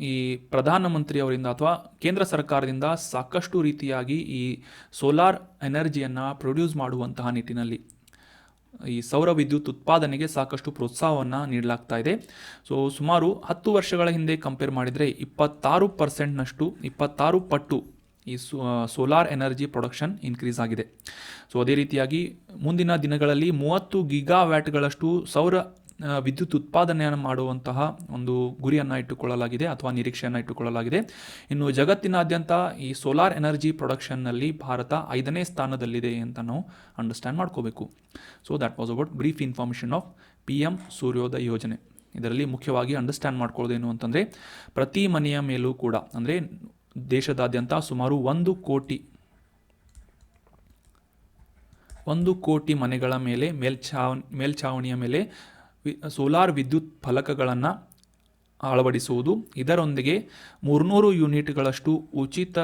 ಈ ಪ್ರಧಾನಮಂತ್ರಿಯವರಿಂದ ಅಥವಾ ಕೇಂದ್ರ ಸರ್ಕಾರದಿಂದ ಸಾಕಷ್ಟು ರೀತಿಯಾಗಿ ಈ ಸೋಲಾರ್ ಎನರ್ಜಿಯನ್ನು ಪ್ರೊಡ್ಯೂಸ್ ಮಾಡುವಂತಹ ನಿಟ್ಟಿನಲ್ಲಿ ಈ ಸೌರ ವಿದ್ಯುತ್ ಉತ್ಪಾದನೆಗೆ ಸಾಕಷ್ಟು ಪ್ರೋತ್ಸಾಹವನ್ನು ನೀಡಲಾಗ್ತಾ ಇದೆ. ಸೊ ಸುಮಾರು 10 ವರ್ಷಗಳ ಹಿಂದೆ ಕಂಪೇರ್ ಮಾಡಿದರೆ 26% ಪಟ್ಟು ಈ ಸೋಲಾರ್ ಎನರ್ಜಿ ಪ್ರೊಡಕ್ಷನ್ ಇನ್ಕ್ರೀಸ್ ಆಗಿದೆ. ಸೊ ಅದೇ ರೀತಿಯಾಗಿ ಮುಂದಿನ ದಿನಗಳಲ್ಲಿ 30 ಗಿಗಾವ್ಯಾಟ್ಗಳಷ್ಟು ಸೌರ ವಿದ್ಯುತ್ ಉತ್ಪಾದನೆಯನ್ನು ಮಾಡುವಂತಹ ಒಂದು ಗುರಿಯನ್ನು ಇಟ್ಟುಕೊಳ್ಳಲಾಗಿದೆ ಅಥವಾ ನಿರೀಕ್ಷೆಯನ್ನು ಇಟ್ಟುಕೊಳ್ಳಲಾಗಿದೆ. ಇನ್ನು ಜಗತ್ತಿನಾದ್ಯಂತ ಈ ಸೋಲಾರ್ ಎನರ್ಜಿ ಪ್ರೊಡಕ್ಷನ್ನಲ್ಲಿ ಭಾರತ 5ನೇ ಸ್ಥಾನದಲ್ಲಿದೆ ಅಂತ ನಾವು ಅಂಡರ್ಸ್ಟ್ಯಾಂಡ್ ಮಾಡ್ಕೋಬೇಕು. So that was about brief information of PM ಸೂರ್ಯೋದಯ ಯೋಜನೆ. ಇದರಲ್ಲಿ ಮುಖ್ಯವಾಗಿ ಅಂಡರ್ಸ್ಟ್ಯಾಂಡ್ ಮಾಡ್ಕೊಳ್ಳೋದೇನು ಅಂತಂದರೆ, ಪ್ರತಿ ಮನೆಯ ಮೇಲೂ ಕೂಡ, ಅಂದರೆ ದೇಶದಾದ್ಯಂತ ಸುಮಾರು 1 ಕೋಟಿ ಮನೆಗಳ ಮೇಲೆ ಮೇಲ್ಛಾವಣಿಯ ಮೇಲೆ ಸೋಲಾರ್ ವಿದ್ಯುತ್ ಫಲಕಗಳನ್ನು ಅಳವಡಿಸುವುದು, ಇದರೊಂದಿಗೆ 300 ಯೂನಿಟ್ಗಳಷ್ಟು ಉಚಿತ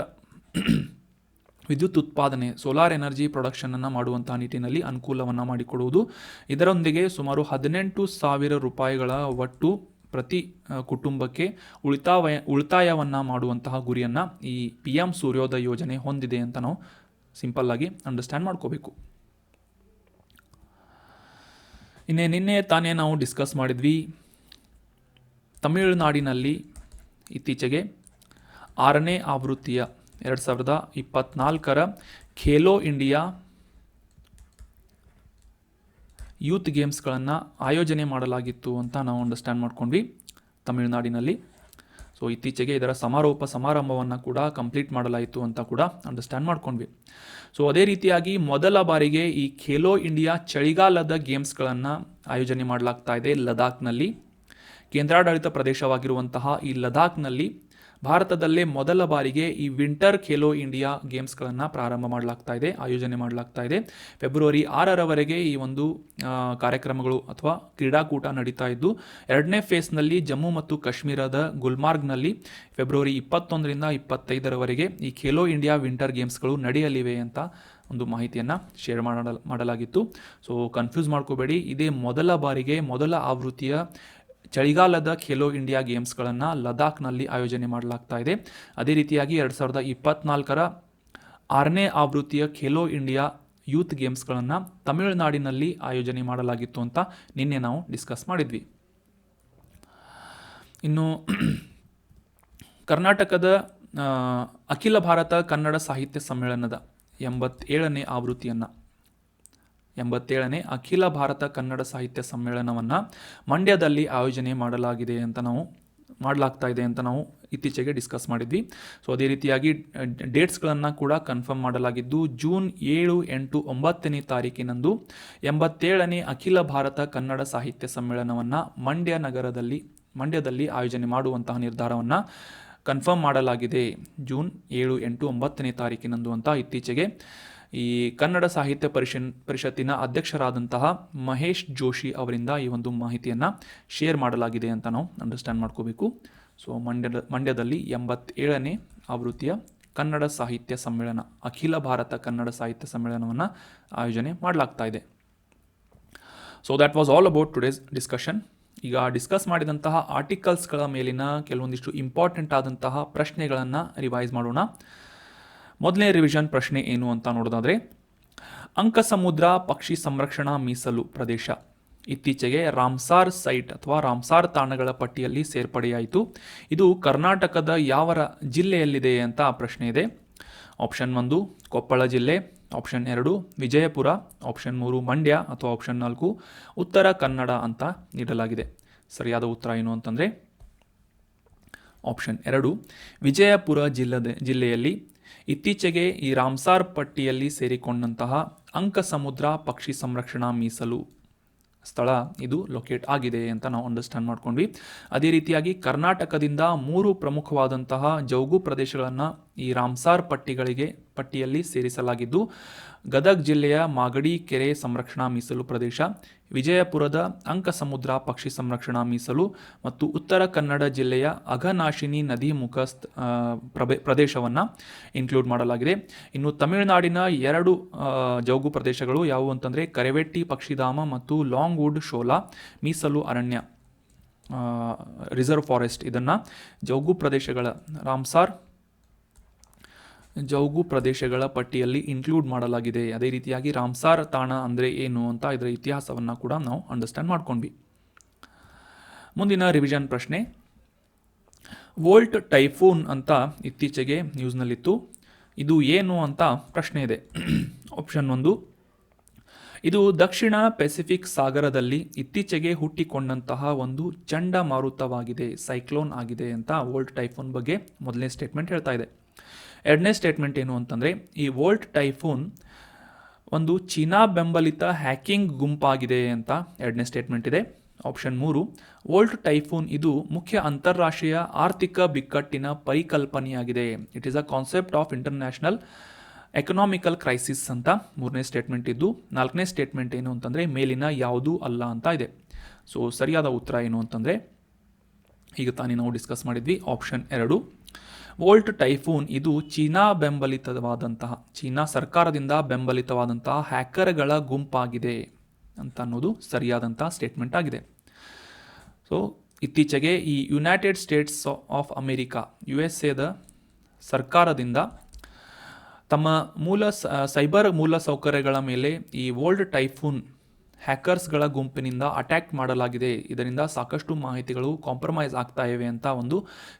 ವಿದ್ಯುತ್ ಉತ್ಪಾದನೆ, ಸೋಲಾರ್ ಎನರ್ಜಿ ಪ್ರೊಡಕ್ಷನನ್ನು ಮಾಡುವಂತಹ ನಿಟ್ಟಿನಲ್ಲಿ ಅನುಕೂಲವನ್ನು ಮಾಡಿಕೊಡುವುದು, ಇದರೊಂದಿಗೆ ಸುಮಾರು 18,000 ರೂಪಾಯಿಗಳ ಒಟ್ಟು ಪ್ರತಿ ಕುಟುಂಬಕ್ಕೆ ಉಳಿತಾಯವನ್ನು ಮಾಡುವಂತಹ ಗುರಿಯನ್ನು ಈ PM ಸೂರ್ಯೋದಯ ಯೋಜನೆ ಹೊಂದಿದೆ ಅಂತ ನಾವು ಸಿಂಪಲ್ಲಾಗಿ ಅಂಡರ್ಸ್ಟ್ಯಾಂಡ್ ಮಾಡ್ಕೋಬೇಕು. ನಿನ್ನೆ ತಾನೇ ನಾವು ಡಿಸ್ಕಸ್ ಮಾಡಿದ್ವಿ, ತಮಿಳುನಾಡಿನಲ್ಲಿ ಇತ್ತೀಚೆಗೆ 6ನೇ ಆವೃತ್ತಿಯ 2024ರ ಖೇಲೋ ಇಂಡಿಯಾ ಯೂತ್ ಗೇಮ್ಸ್ಗಳನ್ನು ಆಯೋಜನೆ ಮಾಡಲಾಗಿತ್ತು ಅಂತ ನಾವು ಅಂಡರ್ಸ್ಟ್ಯಾಂಡ್ ಮಾಡ್ಕೊಂಡ್ವಿ ತಮಿಳುನಾಡಿನಲ್ಲಿ. ಸೊ ಇತ್ತೀಚೆಗೆ ಇದರ ಸಮಾರಂಭವನ್ನು ಕೂಡ ಕಂಪ್ಲೀಟ್ ಮಾಡಲಾಯಿತು ಅಂತ ಕೂಡ ಅಂಡರ್ಸ್ಟ್ಯಾಂಡ್ ಮಾಡ್ಕೊಂಡ್ವಿ. ಸೊ ಅದೇ ರೀತಿಯಾಗಿ ಮೊದಲ ಬಾರಿಗೆ ಈ ಖೇಲೋ ಇಂಡಿಯಾ ಚಳಿಗಾಲದ ಗೇಮ್ಸ್ಗಳನ್ನು ಆಯೋಜನೆ ಮಾಡಲಾಗ್ತಾ ಇದೆ ಲದಾಖ್ನಲ್ಲಿ. ಕೇಂದ್ರಾಡಳಿತ ಪ್ರದೇಶವಾಗಿರುವಂತಹ ಈ ಲದಾಖ್ನಲ್ಲಿ ಭಾರತದಲ್ಲೇ ಮೊದಲ ಬಾರಿಗೆ ಈ ವಿಂಟರ್ ಖೇಲೋ ಇಂಡಿಯಾ ಗೇಮ್ಸ್ಗಳನ್ನು ಪ್ರಾರಂಭ ಮಾಡಲಾಗ್ತಾ ಇದೆ, ಆಯೋಜನೆ ಮಾಡಲಾಗ್ತಾ ಇದೆ. ಫೆಬ್ರವರಿ 6ರವರೆಗೆ ಈ ಒಂದು ಕಾರ್ಯಕ್ರಮಗಳು ಅಥವಾ ಕ್ರೀಡಾಕೂಟ ನಡೀತಾ ಇದ್ದು, 2ನೇ ಫೇಸ್ನಲ್ಲಿ ಜಮ್ಮು ಮತ್ತು ಕಾಶ್ಮೀರದ ಗುಲ್ಮಾರ್ಗ್ನಲ್ಲಿ ಫೆಬ್ರವರಿ 21ರಿಂದ 25ರವರೆಗೆ ಈ ಖೇಲೋ ಇಂಡಿಯಾ ವಿಂಟರ್ ಗೇಮ್ಸ್ಗಳು ನಡೆಯಲಿವೆ ಅಂತ ಒಂದು ಮಾಹಿತಿಯನ್ನು ಶೇರ್ ಮಾಡಲಾಗಿತ್ತು. ಸೊ ಕನ್ಫ್ಯೂಸ್ ಮಾಡ್ಕೋಬೇಡಿ, ಇದೇ ಮೊದಲ ಬಾರಿಗೆ ಮೊದಲ ಆವೃತ್ತಿಯ ಚಳಿಗಾಲದ ಖೇಲೋ ಇಂಡಿಯಾ ಗೇಮ್ಸ್ಗಳನ್ನು ಲದಾಖ್ನಲ್ಲಿ ಆಯೋಜನೆ ಮಾಡಲಾಗ್ತಾ ಇದೆ. ಅದೇ ರೀತಿಯಾಗಿ 2024ರ 6ನೇ ಆವೃತ್ತಿಯ ಖೇಲೋ ಇಂಡಿಯಾ ಯೂತ್ ಗೇಮ್ಸ್ಗಳನ್ನು ತಮಿಳುನಾಡಿನಲ್ಲಿ ಆಯೋಜನೆ ಮಾಡಲಾಗಿತ್ತು ಅಂತ ನಿನ್ನೆ ನಾವು ಡಿಸ್ಕಸ್ ಮಾಡಿದ್ವಿ. ಇನ್ನು ಕರ್ನಾಟಕದ ಅಖಿಲ ಭಾರತ ಕನ್ನಡ ಸಾಹಿತ್ಯ ಸಮ್ಮೇಳನದ 87ನೇ ಆವೃತ್ತಿಯನ್ನು 87ನೇ ಅಖಿಲ ಭಾರತ ಕನ್ನಡ ಸಾಹಿತ್ಯ ಸಮ್ಮೇಳನವನ್ನು ಮಂಡ್ಯದಲ್ಲಿ ಆಯೋಜನೆ ಮಾಡಲಾಗ್ತಾ ಇದೆ ಅಂತ ನಾವು ಇತ್ತೀಚೆಗೆ ಡಿಸ್ಕಸ್ ಮಾಡಿದ್ವಿ. ಸೊ ಅದೇ ರೀತಿಯಾಗಿ ಡೇಟ್ಸ್ಗಳನ್ನು ಕೂಡ ಕನ್ಫರ್ಮ್ ಮಾಡಲಾಗಿದ್ದು, ಜೂನ್ 7, 8, 9ನೇ ತಾರೀಕಿನಂದು 87ನೇ ಅಖಿಲ ಭಾರತ ಕನ್ನಡ ಸಾಹಿತ್ಯ ಸಮ್ಮೇಳನವನ್ನು ಮಂಡ್ಯದಲ್ಲಿ ಆಯೋಜನೆ ಮಾಡುವಂತಹ ನಿರ್ಧಾರವನ್ನು ಕನ್ಫರ್ಮ್ ಮಾಡಲಾಗಿದೆ. ಜೂನ್ 7, 8, 9ನೇ ತಾರೀಕಿನಂದು ಅಂತ ಇತ್ತೀಚೆಗೆ ಈ ಕನ್ನಡ ಸಾಹಿತ್ಯ ಪರಿಷತ್ತಿನ ಅಧ್ಯಕ್ಷರಾದಂತಹ ಮಹೇಶ್ ಜೋಶಿ ಅವರಿಂದ ಈ ಒಂದು ಮಾಹಿತಿಯನ್ನು ಶೇರ್ ಮಾಡಲಾಗಿದೆ ಅಂತ ನಾವು ಅಂಡರ್ಸ್ಟ್ಯಾಂಡ್ ಮಾಡ್ಕೋಬೇಕು. ಸೊ ಮಂಡ್ಯದಲ್ಲಿ 87ನೇ ಆವೃತ್ತಿಯ ಕನ್ನಡ ಸಾಹಿತ್ಯ ಸಮ್ಮೇಳನ, ಅಖಿಲ ಭಾರತ ಕನ್ನಡ ಸಾಹಿತ್ಯ ಸಮ್ಮೇಳನವನ್ನು ಆಯೋಜನೆ ಮಾಡಲಾಗ್ತಾ ಇದೆ. So that was all about today's discussion. ಈಗ ಡಿಸ್ಕಸ್ ಮಾಡಿದಂತಹ ಆರ್ಟಿಕಲ್ಸ್ಗಳ ಮೇಲಿನ ಕೆಲವೊಂದಿಷ್ಟು ಇಂಪಾರ್ಟೆಂಟ್ ಆದಂತಹ ಪ್ರಶ್ನೆಗಳನ್ನು ರಿವೈಸ್ ಮಾಡೋಣ. ಮೊದಲನೇ ರಿವಿಷನ್ ಪ್ರಶ್ನೆ ಏನು ಅಂತ ನೋಡೋದಾದರೆ, ಅಂಕಸಮುದ್ರ ಪಕ್ಷಿ ಸಂರಕ್ಷಣಾ ಮೀಸಲು ಪ್ರದೇಶ ಇತ್ತೀಚೆಗೆ ರಾಮ್ಸಾರ್ ಸೈಟ್ ಅಥವಾ ರಾಮ್ಸಾರ್ ತಾಣಗಳ ಪಟ್ಟಿಯಲ್ಲಿ ಸೇರ್ಪಡೆಯಾಯಿತು. ಇದು ಕರ್ನಾಟಕದ ಯಾವ ಜಿಲ್ಲೆಯಲ್ಲಿದೆ ಅಂತ ಪ್ರಶ್ನೆ ಇದೆ. ಆಪ್ಷನ್ 1 ಕೊಪ್ಪಳ ಜಿಲ್ಲೆ, ಆಪ್ಷನ್ 2 ವಿಜಯಪುರ, ಆಪ್ಷನ್ 3 ಮಂಡ್ಯ ಅಥವಾ ಆಪ್ಷನ್ 4 ಉತ್ತರ ಕನ್ನಡ ಅಂತ ನೀಡಲಾಗಿದೆ. ಸರಿಯಾದ ಉತ್ತರ ಏನು ಅಂತಂದರೆ ಆಪ್ಷನ್ 2 ವಿಜಯಪುರ ಜಿಲ್ಲೆಯಲ್ಲಿ ಇತ್ತೀಚೆಗೆ ಈ ರಾಮ್ಸಾರ್ ಪಟ್ಟಿಯಲ್ಲಿ ಸೇರಿಕೊಂಡಂತಹ ಅಂಕಸಮುದ್ರ ಪಕ್ಷಿ ಸಂರಕ್ಷಣಾ ಮೀಸಲು ಸ್ಥಳ ಇದು ಲೊಕೇಟ್ ಆಗಿದೆ ಅಂತ ನಾವು ಅಂಡರ್ಸ್ಟ್ಯಾಂಡ್ ಮಾಡ್ಕೊಂಡ್ವಿ. ಅದೇ ರೀತಿಯಾಗಿ ಕರ್ನಾಟಕದಿಂದ 3 ಪ್ರಮುಖವಾದಂತಹ ಜೌಗು ಪ್ರದೇಶಗಳನ್ನು ಈ ರಾಮ್ಸಾರ್ ಪಟ್ಟಿಯಲ್ಲಿ ಸೇರಿಸಲಾಗಿದ್ದು, ಗದಗ ಜಿಲ್ಲೆಯ ಮಾಗಡಿ ಕೆರೆ ಸಂರಕ್ಷಣಾ ಮೀಸಲು ಪ್ರದೇಶ, ವಿಜಯಪುರದ ಅಂಕಸಮುದ್ರ ಪಕ್ಷಿ ಸಂರಕ್ಷಣಾ ಮೀಸಲು ಮತ್ತು ಉತ್ತರ ಕನ್ನಡ ಜಿಲ್ಲೆಯ ಅಘನಾಶಿನಿ ನದಿ ಮುಖ ಪ್ರದೇಶವನ್ನು ಇನ್ಕ್ಲೂಡ್ ಮಾಡಲಾಗಿದೆ. ಇನ್ನು ತಮಿಳುನಾಡಿನ 2 ಜೌಗು ಪ್ರದೇಶಗಳು ಯಾವುವು ಅಂತಂದರೆ ಕರೆವೆಟ್ಟಿ ಪಕ್ಷಿಧಾಮ ಮತ್ತು ಲಾಂಗ್ ವುಡ್ ಶೋಲಾ ಮೀಸಲು ಅರಣ್ಯ ರಿಸರ್ವ್ ಫಾರೆಸ್ಟ್. ಇದನ್ನು ಜೌಗು ಪ್ರದೇಶಗಳ ರಾಮ್ಸಾರ್ ಜೌಗು ಪ್ರದೇಶಗಳ ಪಟ್ಟಿಯಲ್ಲಿ ಇನ್ಕ್ಲೂಡ್ ಮಾಡಲಾಗಿದೆ. ಅದೇ ರೀತಿಯಾಗಿ ರಾಮ್ಸಾರ್ ತಾಣ ಅಂದರೆ ಏನು ಅಂತ ಇದರ ಇತಿಹಾಸವನ್ನು ಕೂಡ ನಾವು ಅಂಡರ್ಸ್ಟ್ಯಾಂಡ್ ಮಾಡ್ಕೊಂಡ್ವಿ. ಮುಂದಿನ ರಿವಿಷನ್ ಪ್ರಶ್ನೆ, ವೋಲ್ಟ್ ಟೈಫೂನ್ ಅಂತ ಇತ್ತೀಚೆಗೆ ನ್ಯೂಸ್ನಲ್ಲಿತ್ತು. ಇದು ಏನು ಅಂತ ಪ್ರಶ್ನೆ ಇದೆ. ಆಪ್ಷನ್ 1 ಇದು ದಕ್ಷಿಣ ಪೆಸಿಫಿಕ್ ಸಾಗರದಲ್ಲಿ ಇತ್ತೀಚೆಗೆ ಹುಟ್ಟಿಕೊಂಡಂತಹ ಒಂದು ಚಂಡಮಾರುತವಾಗಿದೆ, ಸೈಕ್ಲೋನ್ ಆಗಿದೆ ಅಂತ ವೋಲ್ಟ್ ಟೈಫೂನ್ ಬಗ್ಗೆ ಮೊದಲನೇ ಸ್ಟೇಟ್ಮೆಂಟ್ ಹೇಳ್ತಾ ಇದೆ. ಎರಡನೇ ಸ್ಟೇಟ್ಮೆಂಟ್ ಏನು ಅಂತಂದರೆ ಈ ವೋಲ್ಟ್ ಟೈಫೂನ್ ಒಂದು ಚೀನಾ ಬೆಂಬಲಿತ ಹ್ಯಾಕಿಂಗ್ ಗುಂಪಾಗಿದೆ ಅಂತ ಎರಡನೇ ಸ್ಟೇಟ್ಮೆಂಟ್ ಇದೆ. ಆಪ್ಷನ್ 3 ವೋಲ್ಟ್ ಟೈಫೂನ್ ಇದು ಮುಖ್ಯ ಅಂತಾರಾಷ್ಟ್ರೀಯ ಆರ್ಥಿಕ ಬಿಕ್ಕಟ್ಟಿನ ಪರಿಕಲ್ಪನೆಯಾಗಿದೆ, it is a concept of international economical crisis ಅಂತ ಮೂರನೇ ಸ್ಟೇಟ್ಮೆಂಟ್ ಇದ್ದು, ನಾಲ್ಕನೇ ಸ್ಟೇಟ್ಮೆಂಟ್ ಏನು ಅಂತಂದರೆ ಮೇಲಿನ ಯಾವುದೂ ಅಲ್ಲ ಅಂತ ಇದೆ. ಸೊ ಸರಿಯಾದ ಉತ್ತರ ಏನು ಅಂತಂದರೆ ಈಗ ತಾನೇ ನಾವು ಡಿಸ್ಕಸ್ ಮಾಡಿದ್ವಿ, ಆಪ್ಷನ್ 2 ವೋಲ್ಟ್ ಟೈಫೂನ್ ಇದು ಚೀನಾ ಸರ್ಕಾರದಿಂದ ಬೆಂಬಲಿತವಾದಂತಹ ಹ್ಯಾಕರ್ಗಳ ಗುಂಪಾಗಿದೆ ಅಂತ ಅನ್ನೋದು ಸರಿಯಾದಂಥ ಸ್ಟೇಟ್ಮೆಂಟ್ ಆಗಿದೆ. ಸೊ ಇತ್ತೀಚೆಗೆ ಈ United States of America USA ಸರ್ಕಾರದಿಂದ ತಮ್ಮ ಸೈಬರ್ ಮೂಲಸೌಕರ್ಯಗಳ ಮೇಲೆ ಈ ವೋಲ್ಟ್ ಟೈಫೂನ್ ಹ್ಯಾಕರ್ಸ್ಗಳ ಗುಂಪಿನಿಂದ ಅಟ್ಯಾಕ್ ಮಾಡಲಾಗಿದೆ, ಇದರಿಂದ ಸಾಕಷ್ಟು ಮಾಹಿತಿಗಳು ಕಾಂಪ್ರಮೈಸ್ ಆಗ್ತಾ ಇವೆ ಅಂತ ಒಂದು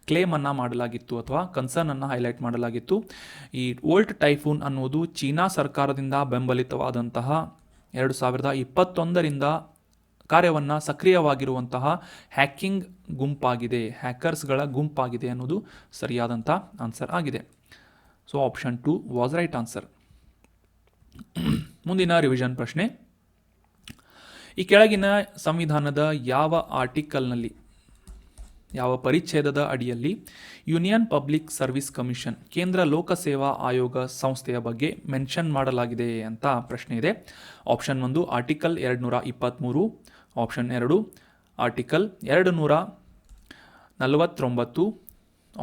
ಕ್ಲೇಮನ್ನು ಮಾಡಲಾಗಿತ್ತು ಅಥವಾ ಕನ್ಸರ್ನನ್ನು ಹೈಲೈಟ್ ಮಾಡಲಾಗಿತ್ತು. ಈ ವೋಲ್ಟ್ ಟೈಫೂನ್ ಅನ್ನೋದು ಚೀನಾ ಸರ್ಕಾರದಿಂದ ಬೆಂಬಲಿತವಾದಂತಹ 2021ರಿಂದ ಕಾರ್ಯವನ್ನು ಸಕ್ರಿಯವಾಗಿರುವಂತಹ ಹ್ಯಾಕಿಂಗ್ ಗುಂಪಾಗಿದೆ, ಹ್ಯಾಕರ್ಸ್ಗಳ ಗುಂಪಾಗಿದೆ ಅನ್ನೋದು ಸರಿಯಾದಂಥ ಆನ್ಸರ್ ಆಗಿದೆ. So option 2 was right answer. ಮುಂದಿನ ರಿವಿಷನ್ ಪ್ರಶ್ನೆ, ಈ ಕೆಳಗಿನ ಸಂವಿಧಾನದ ಯಾವ ಆರ್ಟಿಕಲ್ನಲ್ಲಿ ಯಾವ ಪರಿಚ್ಛೇದದ ಅಡಿಯಲ್ಲಿ ಯೂನಿಯನ್ ಪಬ್ಲಿಕ್ ಸರ್ವಿಸ್ ಕಮಿಷನ್ ಕೇಂದ್ರ ಲೋಕಸೇವಾ ಆಯೋಗ ಸಂಸ್ಥೆಯ ಬಗ್ಗೆ ಮೆನ್ಷನ್ ಮಾಡಲಾಗಿದೆ ಅಂತ ಪ್ರಶ್ನೆ ಇದೆ. Option 1 article 223, option 2 article 249,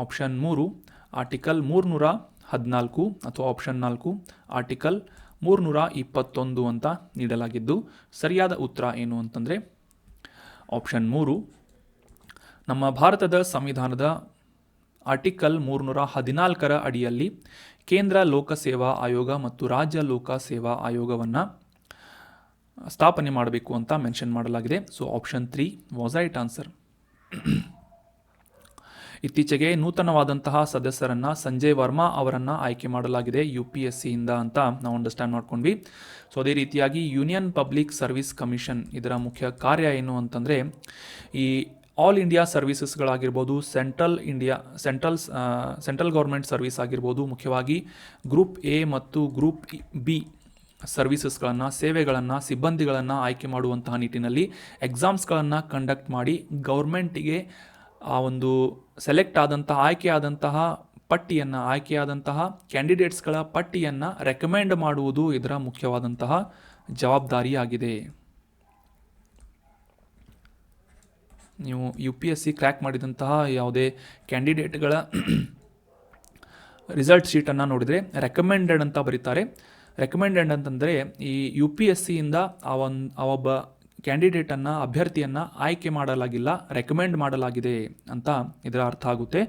option 3 article 314 ಅಥವಾ ಆಪ್ಷನ್ 4 ಆರ್ಟಿಕಲ್ 321 ಅಂತ ನೀಡಲಾಗಿದ್ದು, ಸರಿಯಾದ ಉತ್ತರ ಏನು ಅಂತಂದರೆ ಆಪ್ಷನ್ 3 ನಮ್ಮ ಭಾರತದ ಸಂವಿಧಾನದ ಆರ್ಟಿಕಲ್ 314 ಅಡಿಯಲ್ಲಿ ಕೇಂದ್ರ ಲೋಕಸೇವಾ ಆಯೋಗ ಮತ್ತು ರಾಜ್ಯ ಲೋಕಸೇವಾ ಆಯೋಗವನ್ನು ಸ್ಥಾಪನೆ ಮಾಡಬೇಕು ಅಂತ ಮೆನ್ಷನ್ ಮಾಡಲಾಗಿದೆ. So option 3 was right answer. ಇತ್ತೀಚೆಗೆ ನೂತನವಾದಂತಹ ಸದಸ್ಯರನ್ನು ಸಂಜಯ್ ವರ್ಮಾ ಅವರನ್ನು ಆಯ್ಕೆ ಮಾಡಲಾಗಿದೆ UPSCಯಿಂದ ಅಂತ ನಾವು ಅಂಡರ್ಸ್ಟ್ಯಾಂಡ್ ಮಾಡ್ಕೊಂಡ್ವಿ. ಸೊ ಅದೇ ರೀತಿಯಾಗಿ ಯೂನಿಯನ್ ಪಬ್ಲಿಕ್ ಸರ್ವಿಸ್ ಕಮಿಷನ್ ಇದರ ಮುಖ್ಯ ಕಾರ್ಯ ಏನು ಅಂತಂದರೆ ಈ ಆಲ್ ಇಂಡಿಯಾ ಸರ್ವಿಸಸ್ಗಳಾಗಿರ್ಬೋದು, ಸೆಂಟ್ರಲ್ ಗೌರ್ಮೆಂಟ್ ಸರ್ವಿಸ್ ಆಗಿರ್ಬೋದು, ಮುಖ್ಯವಾಗಿ ಗ್ರೂಪ್ A ಮತ್ತು ಗ್ರೂಪ್ B ಸರ್ವಿಸಸ್ಗಳನ್ನು, ಸೇವೆಗಳನ್ನು, ಸಿಬ್ಬಂದಿಗಳನ್ನು ಆಯ್ಕೆ ಮಾಡುವಂತಹ ನಿಟ್ಟಿನಲ್ಲಿ ಎಕ್ಸಾಮ್ಸ್ಗಳನ್ನು ಕಂಡಕ್ಟ್ ಮಾಡಿ ಗೌರ್ಮೆಂಟಿಗೆ ಆ ಒಂದು ಸೆಲೆಕ್ಟ್ ಆದಂತಹ ಆಯ್ಕೆಯಾದಂತಹ ಕ್ಯಾಂಡಿಡೇಟ್ಸ್ಗಳ ಪಟ್ಟಿಯನ್ನು ರೆಕಮೆಂಡ್ ಮಾಡುವುದು ಇದರ ಮುಖ್ಯವಾದಂತಹ ಜವಾಬ್ದಾರಿಯಾಗಿದೆ. ನೀವು UPSC ಕ್ರ್ಯಾಕ್ ಮಾಡಿದಂತಹ ಯಾವುದೇ ಕ್ಯಾಂಡಿಡೇಟ್ಗಳ ರಿಸಲ್ಟ್ ಶೀಟನ್ನು ನೋಡಿದರೆ ರೆಕಮೆಂಡೆಡ್ ಅಂತ ಬರೀತಾರೆ. ರೆಕಮೆಂಡೆಡ್ ಅಂತಂದರೆ ಈ UPSCಯಿಂದ ಆ ಒಬ್ಬ ಕ್ಯಾಂಡಿಡೇಟನ್ನು ಅಭ್ಯರ್ಥಿಯನ್ನು ಆಯ್ಕೆ ಮಾಡಲಾಗಿಲ್ಲ, ರೆಕಮೆಂಡ್ ಮಾಡಲಾಗಿದೆ ಅಂತ ಇದರ ಅರ್ಥ ಆಗುತ್ತೆ.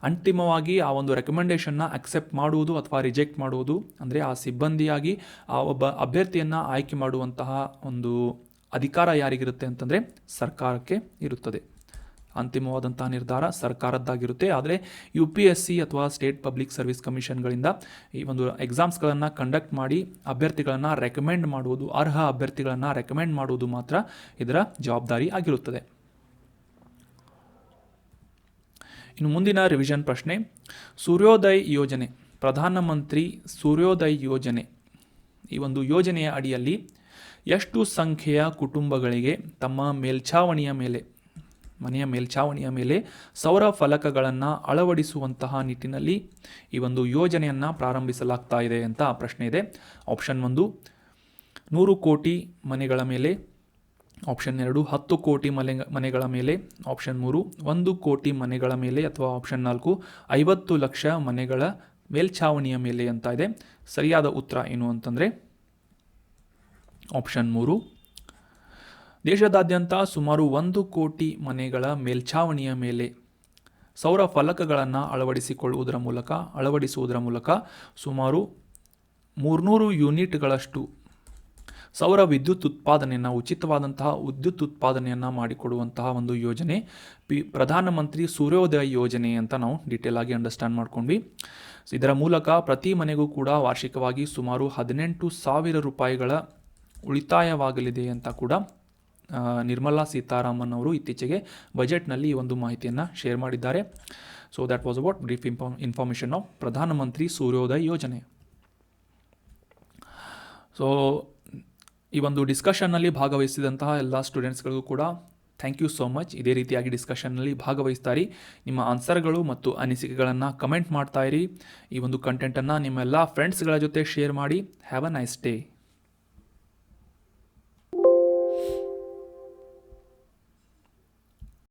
ಅಂತಿಮವಾಗಿ ಆ ಒಂದು ರೆಕಮೆಂಡೇಷನ್ನ ಅಕ್ಸೆಪ್ಟ್ ಮಾಡುವುದು ಅಥವಾ ರಿಜೆಕ್ಟ್ ಮಾಡುವುದು ಅಂದರೆ ಆ ಸಿಬ್ಬಂದಿಯಾಗಿ ಆ ಒಬ್ಬ ಅಭ್ಯರ್ಥಿಯನ್ನು ಆಯ್ಕೆ ಮಾಡುವಂತಹ ಒಂದು ಅಧಿಕಾರ ಯಾರಿಗಿರುತ್ತೆ ಅಂತಂದರೆ ಸರ್ಕಾರಕ್ಕೆ ಇರುತ್ತದೆ. ಅಂತಿಮವಾದಂತಹ ನಿರ್ಧಾರ ಸರ್ಕಾರದ್ದಾಗಿರುತ್ತೆ. ಆದರೆ UPSC ಅಥವಾ ಸ್ಟೇಟ್ ಪಬ್ಲಿಕ್ ಸರ್ವಿಸ್ ಕಮಿಷನ್ಗಳಿಂದ ಈ ಒಂದು ಎಕ್ಸಾಮ್ಸ್ಗಳನ್ನು ಕಂಡಕ್ಟ್ ಮಾಡಿ ಅಭ್ಯರ್ಥಿಗಳನ್ನು ರೆಕಮೆಂಡ್ ಮಾಡುವುದು, ಅರ್ಹ ಅಭ್ಯರ್ಥಿಗಳನ್ನು ರೆಕಮೆಂಡ್ ಮಾಡುವುದು ಮಾತ್ರ ಇದರ ಜವಾಬ್ದಾರಿ ಆಗಿರುತ್ತದೆ. ಇನ್ನು ಮುಂದಿನ ರಿವಿಷನ್ ಪ್ರಶ್ನೆ, ಸೂರ್ಯೋದಯ್ ಯೋಜನೆ, ಪ್ರಧಾನಮಂತ್ರಿ ಸೂರ್ಯೋದಯ್ ಯೋಜನೆ, ಈ ಒಂದು ಯೋಜನೆಯ ಅಡಿಯಲ್ಲಿ ಎಷ್ಟು ಸಂಖ್ಯೆಯ ಕುಟುಂಬಗಳಿಗೆ ತಮ್ಮ ಮನೆಯ ಮೇಲ್ಛಾವಣಿಯ ಮೇಲೆ ಸೌರ ಫಲಕಗಳನ್ನು ಅಳವಡಿಸುವಂತಹ ನಿಟ್ಟಿನಲ್ಲಿ ಈ ಒಂದು ಯೋಜನೆಯನ್ನು ಪ್ರಾರಂಭಿಸಲಾಗ್ತಾ ಇದೆ ಅಂತ ಪ್ರಶ್ನೆ ಇದೆ. ಆಪ್ಷನ್ 1 100 ಕೋಟಿ ಮನೆಗಳ ಮೇಲೆ, ಆಪ್ಷನ್ 2 10 ಕೋಟಿ ಮನೆಗಳ ಮೇಲೆ, ಆಪ್ಷನ್ 3 1 ಕೋಟಿ ಮನೆಗಳ ಮೇಲೆ, ಅಥವಾ ಆಪ್ಷನ್ 4 50 ಲಕ್ಷ ಮನೆಗಳ ಮೇಲ್ಛಾವಣಿಯ ಮೇಲೆ ಅಂತ ಇದೆ. ಸರಿಯಾದ ಉತ್ತರ ಏನು ಅಂತಂದರೆ ಆಪ್ಷನ್ 3. ದೇಶದಾದ್ಯಂತ ಸುಮಾರು 1 ಕೋಟಿ ಮನೆಗಳ ಮೇಲ್ಛಾವಣಿಯ ಮೇಲೆ ಸೌರ ಫಲಕಗಳನ್ನು ಅಳವಡಿಸುವುದರ ಮೂಲಕ ಸುಮಾರು 300 ಯೂನಿಟ್ಗಳಷ್ಟು ಸೌರ ವಿದ್ಯುತ್ ಉತ್ಪಾದನೆಯನ್ನು, ಉಚಿತವಾದಂತಹ ವಿದ್ಯುತ್ ಉತ್ಪಾದನೆಯನ್ನು ಮಾಡಿಕೊಡುವಂತಹ ಒಂದು ಯೋಜನೆ ಪ್ರಧಾನಮಂತ್ರಿ ಸೂರ್ಯೋದಯ ಯೋಜನೆ ಅಂತ ನಾವು ಡೀಟೇಲ್ ಆಗಿ ಅಂಡರ್ಸ್ಟ್ಯಾಂಡ್ ಮಾಡ್ಕೊಂಡ್ವಿ. ಇದರ ಮೂಲಕ ಪ್ರತಿ ಮನೆಗೂ ಕೂಡ ವಾರ್ಷಿಕವಾಗಿ ಸುಮಾರು 18,000 ರೂಪಾಯಿಗಳ ಉಳಿತಾಯವಾಗಲಿದೆ ಅಂತ ಕೂಡ ನಿರ್ಮಲಾ ಸೀತಾರಾಮನ್ ಅವರು ಇತ್ತೀಚೆಗೆ ಬಜೆಟ್ನಲ್ಲಿ ಈ ಒಂದು ಮಾಹಿತಿಯನ್ನು ಶೇರ್ ಮಾಡಿದ್ದಾರೆ. So that was about brief information of ಪ್ರಧಾನಮಂತ್ರಿ ಸೂರ್ಯೋದಯ ಯೋಜನೆ. ಸೊ ಈ ಒಂದು ಡಿಸ್ಕಷನ್ನಲ್ಲಿ ಭಾಗವಹಿಸಿದಂತಹ ಎಲ್ಲ ಸ್ಟೂಡೆಂಟ್ಸ್ಗಳಿಗೂ ಕೂಡ ಥ್ಯಾಂಕ್ ಯು ಸೋ ಮಚ್. ಇದೇ ರೀತಿಯಾಗಿ ಡಿಸ್ಕಷನ್ನಲ್ಲಿ ಭಾಗವಹಿಸ್ತಾಯಿರಿ. ನಿಮ್ಮ ಆನ್ಸರ್ಗಳು ಮತ್ತು ಅನಿಸಿಕೆಗಳನ್ನು ಕಮೆಂಟ್ ಮಾಡ್ತಾಯಿರಿ. ಈ ಒಂದು ಕಂಟೆಂಟನ್ನು ನಿಮ್ಮೆಲ್ಲ ಫ್ರೆಂಡ್ಸ್ಗಳ ಜೊತೆ ಶೇರ್ ಮಾಡಿ. Have a nice day.